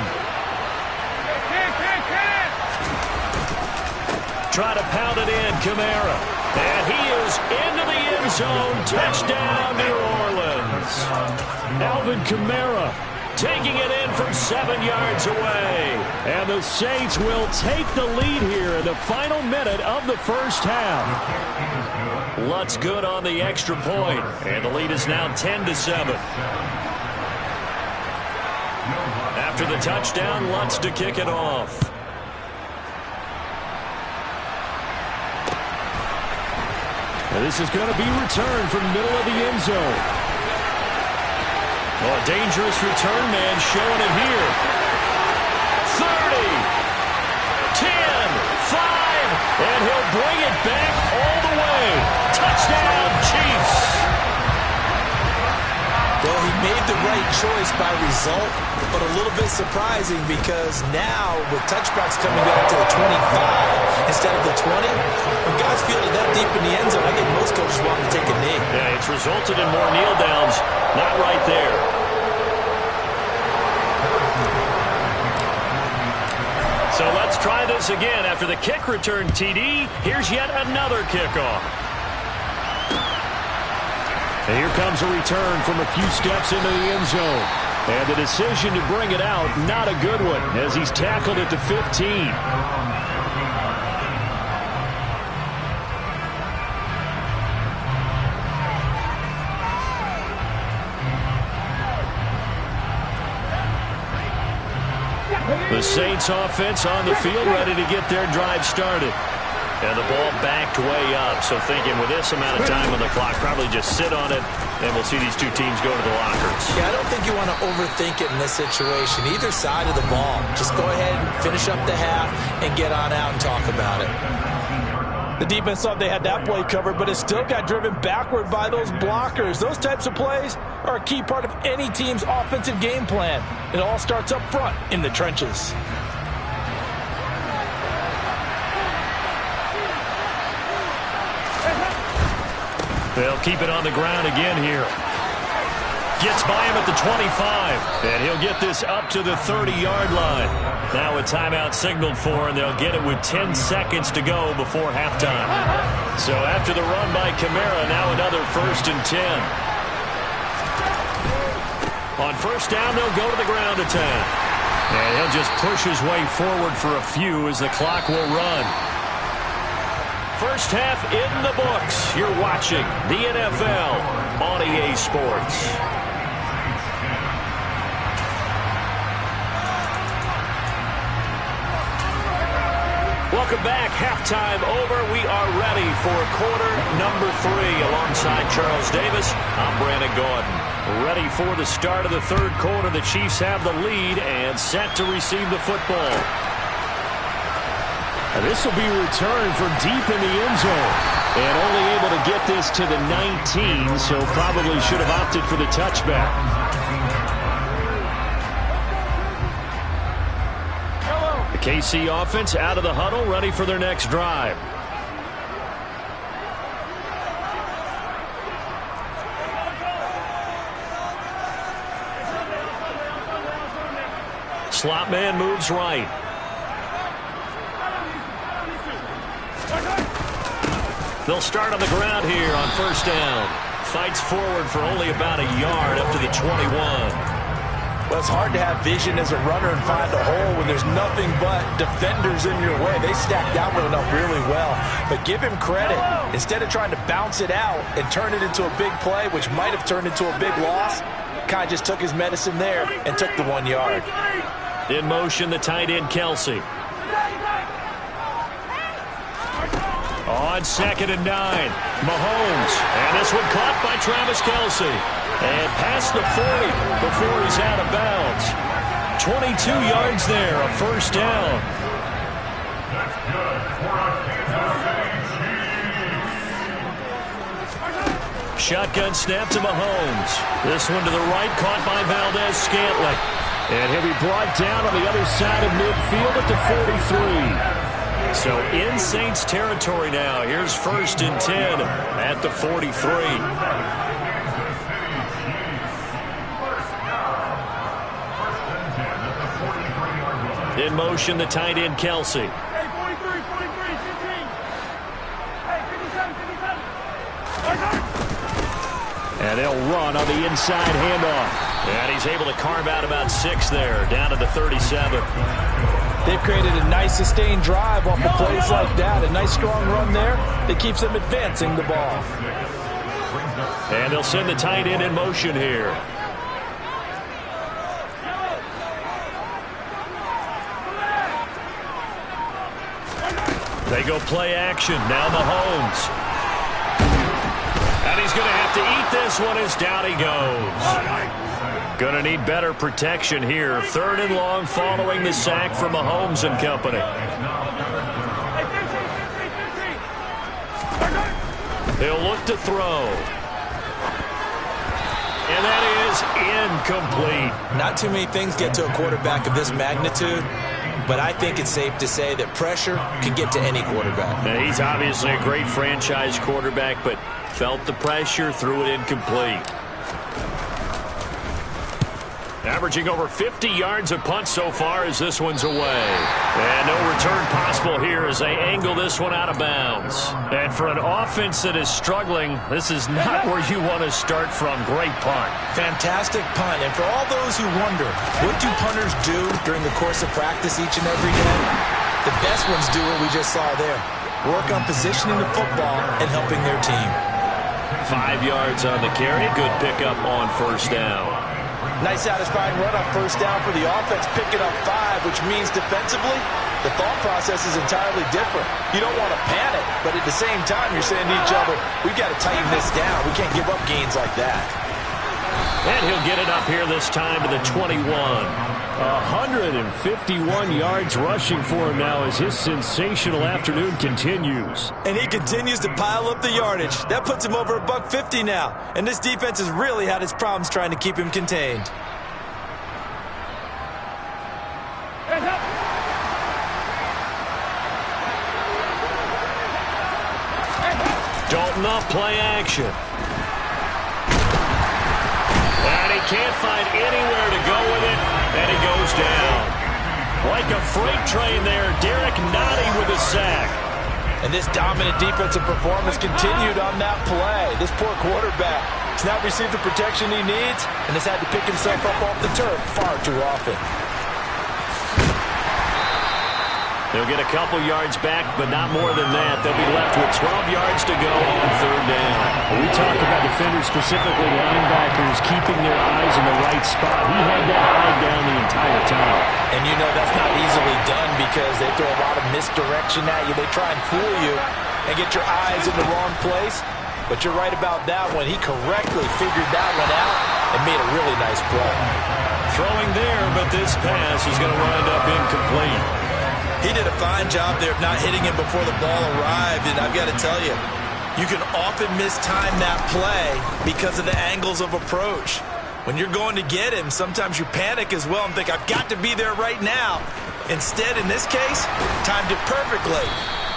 [SPEAKER 7] Try to pound it in, Kamara. And he is into the end zone. Touchdown, New Orleans.
[SPEAKER 9] Alvin Kamara
[SPEAKER 7] taking it in from 7 yards away.
[SPEAKER 9] And the Saints will take the lead here in the final minute of the first half.
[SPEAKER 7] Lutz good on the extra point, and the lead is now 10-7. After the touchdown, Lutz to kick it off.
[SPEAKER 9] And this is going to be returned from the middle of the end zone.
[SPEAKER 7] Oh, a dangerous return man showing it here. 30, 10, 5, and he'll bring it back all the way. Touchdown, Chiefs.
[SPEAKER 2] Well, he made the right choice by result, but a little bit surprising because now with touchbacks coming down to the 25 instead of the 20, when guys fielded that deep in the end zone, I think most coaches want to take a knee.
[SPEAKER 7] Yeah, it's resulted in more kneel downs. Not right there. So let's try this again. After the kick return TD, here's yet another kickoff.
[SPEAKER 9] And here comes a return from a few steps into the end zone. And the decision to bring it out, not a good one, as he's tackled at the 15.
[SPEAKER 7] The Saints offense on the field, ready to get their drive started. And the ball backed way up, so thinking with this amount of time on the clock, probably just sit on it, and we'll see these two teams go to the lockers.
[SPEAKER 2] Yeah, I don't think you want to overthink it in this situation. Either side of the ball. Just go ahead and finish up the half and get on out and talk about it.
[SPEAKER 3] The defense thought they had that play covered, but it still got driven backward by those blockers. Those types of plays are a key part of any team's offensive game plan. It all starts up front in the trenches.
[SPEAKER 7] They'll keep it on the ground again here. Gets by him at the 25, and he'll get this up to the 30-yard line. Now a timeout signaled for, and they'll get it with 10 seconds to go before halftime. So after the run by Kamara, now another 1st and 10. On first down, they'll go to the ground attack. And he'll just push his way forward for a few as the clock will run. First half in the books. You're watching the NFL on EA Sports. Welcome back. Halftime over. We are ready for quarter number 3. Alongside Charles Davis, I'm Brandon Gordon. Ready for the start of the third quarter. The Chiefs have the lead and set to receive the football.
[SPEAKER 9] And this will be returned from deep in the end zone. And only able to get this to the 19, so probably should have opted for the touchback. The KC offense out of the huddle, ready for their next drive.
[SPEAKER 7] Slot man moves right. They'll start on the ground here on first down. Fights forward for only about a yard up to the 21.
[SPEAKER 2] Well, it's hard to have vision as a runner and find a hole when there's nothing but defenders in your way. They stacked that one up really well. But give him credit. Instead of trying to bounce it out and turn it into a big play, which might have turned into a big loss, kind of just took his medicine there and took the 1 yard.
[SPEAKER 7] In motion, the tight end, Kelsey. On 2nd and 9, Mahomes. And this one caught by Travis Kelsey. And past the 40 before he's out of bounds. 22 yards there, a first down.
[SPEAKER 8] That's good for a Kansas City Chiefs.
[SPEAKER 7] Shotgun snap to Mahomes. This one to the right, caught by Valdez-Scantling.
[SPEAKER 9] And he'll be brought down on the other side of midfield at the 43.
[SPEAKER 7] So in Saints territory now. Here's 1st and 10 at the 43. In motion, the tight end, Kelsey. And they'll run on the inside handoff. And he's able to carve out about 6 there, down to the 37.
[SPEAKER 2] They've created a nice sustained drive off of plays like that. A nice strong run there that keeps them advancing the ball.
[SPEAKER 7] And they'll send the tight end in motion here. They go play action. Now Mahomes. And he's going to have to eat this one as down he goes. Going to need better protection here. 3rd and long following the sack from Mahomes and company. He'll look to throw. And that is incomplete.
[SPEAKER 3] Not too many things get to a quarterback of this magnitude, but I think it's safe to say that pressure can get to any quarterback.
[SPEAKER 7] Now, he's obviously a great franchise quarterback, but felt the pressure, threw it incomplete. Averaging over 50 yards a punt so far as this one's away. And no return possible here as they angle this one out of bounds. And for an offense that is struggling, this is not where you want to start from. Great punt.
[SPEAKER 3] Fantastic punt. And for all those who wonder, what do punters do during the course of practice each and every day? The best ones do what we just saw there. Work on positioning the football and helping their team.
[SPEAKER 7] 5 yards on the carry. Good pickup on 1st down.
[SPEAKER 2] Nice satisfying run on 1st down for the offense, picking up 5, which means defensively, the thought process is entirely different. You don't want to panic, but at the same time, you're saying to each other, we've got to tighten this down. We can't give up gains like that.
[SPEAKER 7] And he'll get it up here this time to the 21.
[SPEAKER 9] 151 yards rushing for him now as his sensational afternoon continues.
[SPEAKER 2] And he continues to pile up the yardage. That puts him over $150 now. And this defense has really had its problems trying to keep him contained.
[SPEAKER 7] Dalton off play action. And he can't find anywhere to go with it, and he goes down. Like a freight train there, Derek Nottie with a sack.
[SPEAKER 2] And this dominant defensive performance continued on that play. This poor quarterback has not received the protection he needs and has had to pick himself up off the turf far too often.
[SPEAKER 7] They'll get a couple yards back, but not more than that. They'll be left with 12 yards to go on 3rd down.
[SPEAKER 9] We talk about defenders, specifically linebackers, keeping their eyes in the right spot. He had that eye down the entire time.
[SPEAKER 2] And you know that's not easily done because they throw a lot of misdirection at you. They try and fool you and get your eyes in the wrong place. But you're right about that one. He correctly figured that one out and made a really nice play.
[SPEAKER 7] Throwing there, but this pass is going to wind up incomplete.
[SPEAKER 3] He did a fine job there of not hitting him before the ball arrived, and I've got to tell you, you can often mistime that play because of the angles of approach. When you're going to get him, sometimes you panic as well and think, I've got to be there right now. Instead, in this case, timed it perfectly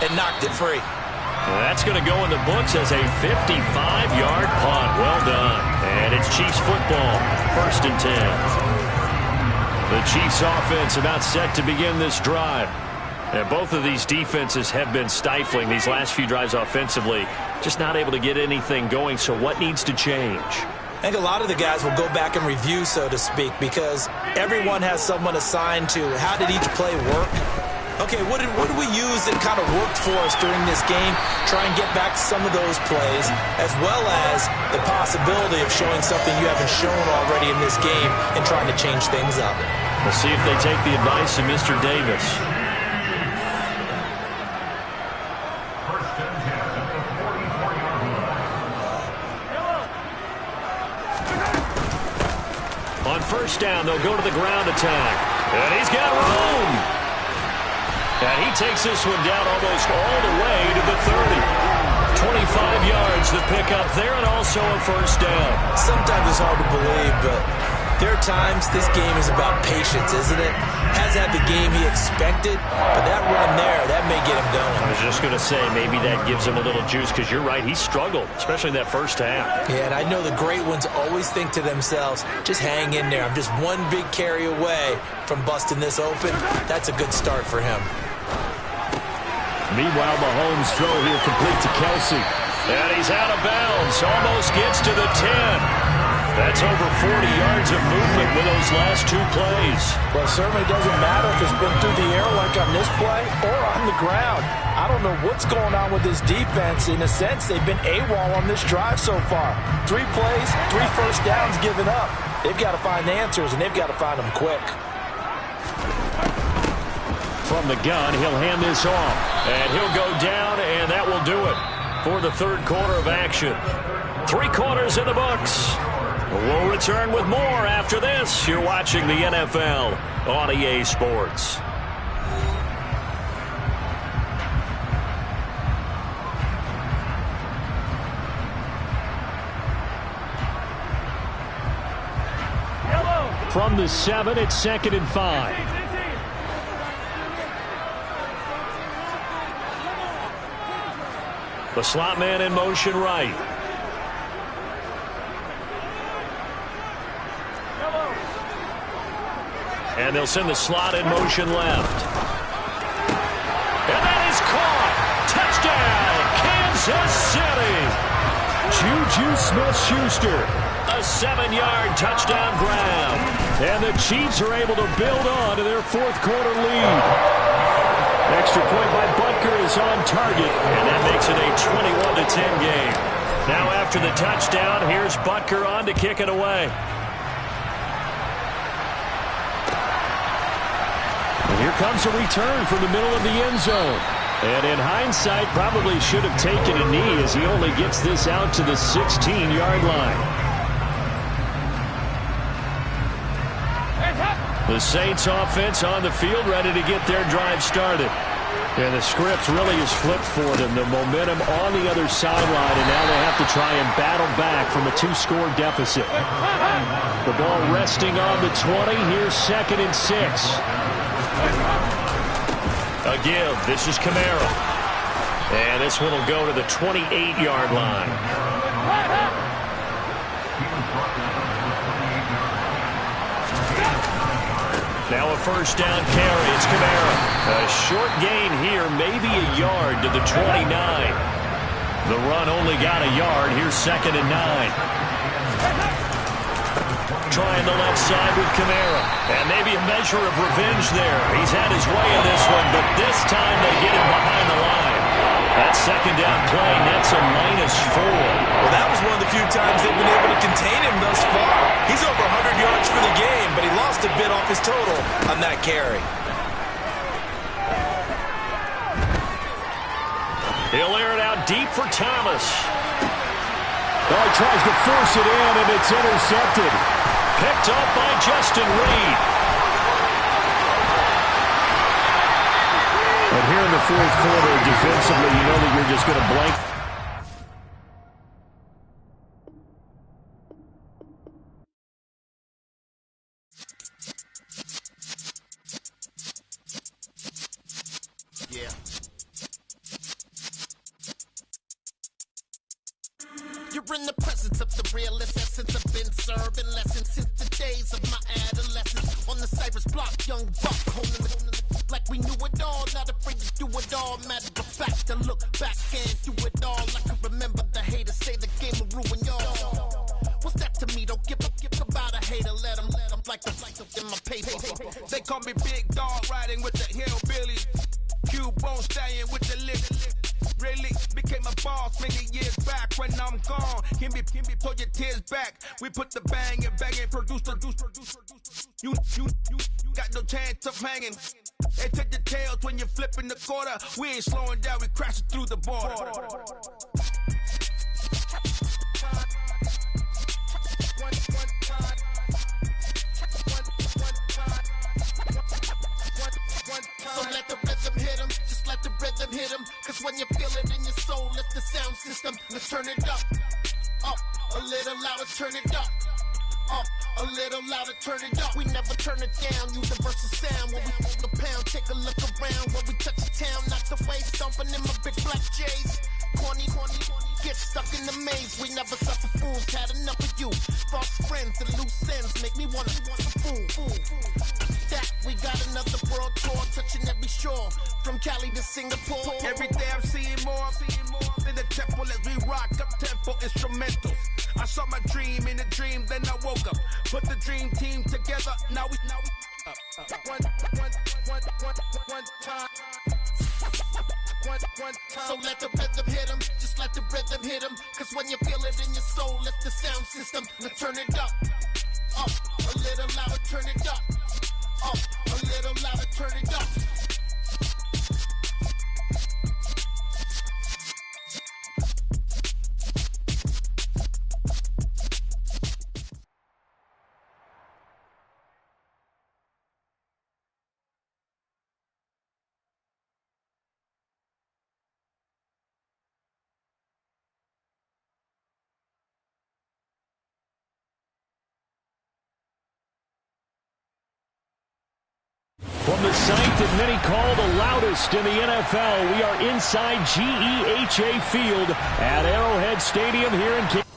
[SPEAKER 3] and knocked it free.
[SPEAKER 7] Well, that's going to go in the books as a 55-yard punt. Well done. And it's Chiefs football, 1st and 10. The Chiefs offense about set to begin this drive. And both of these defenses have been stifling these last few drives offensively. Just not able to get anything going, so what needs to change?
[SPEAKER 3] I think a lot of the guys will go back and review, so to speak, because everyone has someone assigned to how did each play work. Okay, what did we use that kind of worked for us during this game? Try and get back to some of those plays, as well as the possibility of showing something you haven't shown already in this game and trying to change things up.
[SPEAKER 7] We'll see if they take the advice of Mr. Davis. On 1st down, they'll go to the ground attack. And he's got room. And he takes this one down almost all the way to the 30. 25 yards to pick up there, and also a 1st down.
[SPEAKER 3] Sometimes it's hard to believe, but there are times this game is about patience, isn't it? Has had the game he expected, but that run there, that may get him going.
[SPEAKER 7] I was just going to say, maybe that gives him a little juice, because you're right, he struggled, especially in that 1st half.
[SPEAKER 3] Yeah, and I know the great ones always think to themselves, just hang in there. I'm just one big carry away from busting this open. That's a good start for him.
[SPEAKER 9] Meanwhile, Mahomes' throw here complete to Kelsey.
[SPEAKER 7] And he's out of bounds, almost gets to the 10. That's over 40 yards of movement with those last two plays.
[SPEAKER 2] Well, it certainly doesn't matter if it's been through the air like on this play or on the ground. I don't know what's going on with this defense. In a sense, they've been AWOL on this drive so far. 3 plays, 3 first downs given up. They've got to find answers, and they've got to find them quick.
[SPEAKER 7] From the gun, he'll hand this off. And he'll go down, and that will do it for the third quarter of action. 3 quarters in the books. We'll return with more after this. You're watching the NFL on EA Sports.
[SPEAKER 9] From the 7, it's 2nd and 5.
[SPEAKER 7] The slot man in motion right. And they'll send the slot in motion left. And that is caught. Touchdown, Kansas City.
[SPEAKER 9] Juju Smith-Schuster.
[SPEAKER 7] A 7-yard touchdown grab.
[SPEAKER 9] And the Chiefs are able to build on to their fourth quarter lead. Extra point by Butker is on target.
[SPEAKER 7] And that makes it a 21-10 game. Now after the touchdown, here's Butker on to kick it away.
[SPEAKER 9] And here comes a return from the middle of the end zone. And in hindsight, probably should have taken a knee as he only gets this out to the 16-yard line.
[SPEAKER 7] The Saints offense on the field, ready to get their drive started.
[SPEAKER 9] And the script really is flipped for them. The momentum on the other sideline, and now they have to try and battle back from a 2-score deficit. The ball resting on the 20. Here's 2nd and 6.
[SPEAKER 7] A give. This is Kamara. And this one will go to the 28-yard line. Now a first down carry. It's Kamara. A short gain here, maybe a yard to the 29. The run only got a yard. Here's 2nd and 9. Trying the left side with Kamara. And maybe a measure of revenge there. He's had his way in this one, but this time they get him behind the line. That second down play nets a -4.
[SPEAKER 3] Well, that was one of the few times they've been able to contain him thus far. He's over 100 yards for the game, but he lost a bit off his total on that carry.
[SPEAKER 7] He'll air it out deep for Thomas.
[SPEAKER 9] Oh, he tries to force it in, and it's intercepted.
[SPEAKER 7] Picked up by Justin Reed.
[SPEAKER 9] But here in the fourth quarter, defensively, you know that you're just going to blank.
[SPEAKER 5] Yeah. You're in the presence of the realest essence. I've been serving lessons since the days of my adolescence. On the Cypress block, young buck holding the like we knew it all, not afraid to do it all. Matter of fact, to look back and do it all. I can remember the haters say the game will ruin y'all. What's that to me? Don't give about a hater. Let them like the in my paper.
[SPEAKER 6] They call me Big Dog, riding with the hillbillies. Cube-bone stallion with the lip. Really became a boss many years back. When I'm gone, can be pull your tears back. We put the bang and produce. You got no chance of hanging. They take the tails when you're flipping the quarter. We ain't slowing down, we crashing through the border.
[SPEAKER 5] So let the rhythm hit him, just let the rhythm hit him. Cause when you feel it in your soul, lift the sound system. Now turn it up, a little louder, turn it up. A little louder, turn it up. We never turn it down. Universal sound when we hold the pound. Take a look around when we touch the town. Not the way stomping in my big black J's. Corny, get stuck in the maze. We never suffer fools. Had enough of you. False friends and loose ends make me wanna fool. That we got another world tour touching every shore from Cali to Singapore.
[SPEAKER 6] Every day I'm seeing more in the temple as we rock up tempo instrumentals. I saw my dream in a dream, then I woke up. Put the dream team together, now we up. One time. So let the rhythm hit him, just let the rhythm hit him. Cause when you feel it in your soul, lift the sound system. Now turn it up, a little louder, turn it up, a little louder, turn it up.
[SPEAKER 9] From the site that many call the loudest in the NFL, we are inside GEHA Field at Arrowhead Stadium here in Kansas.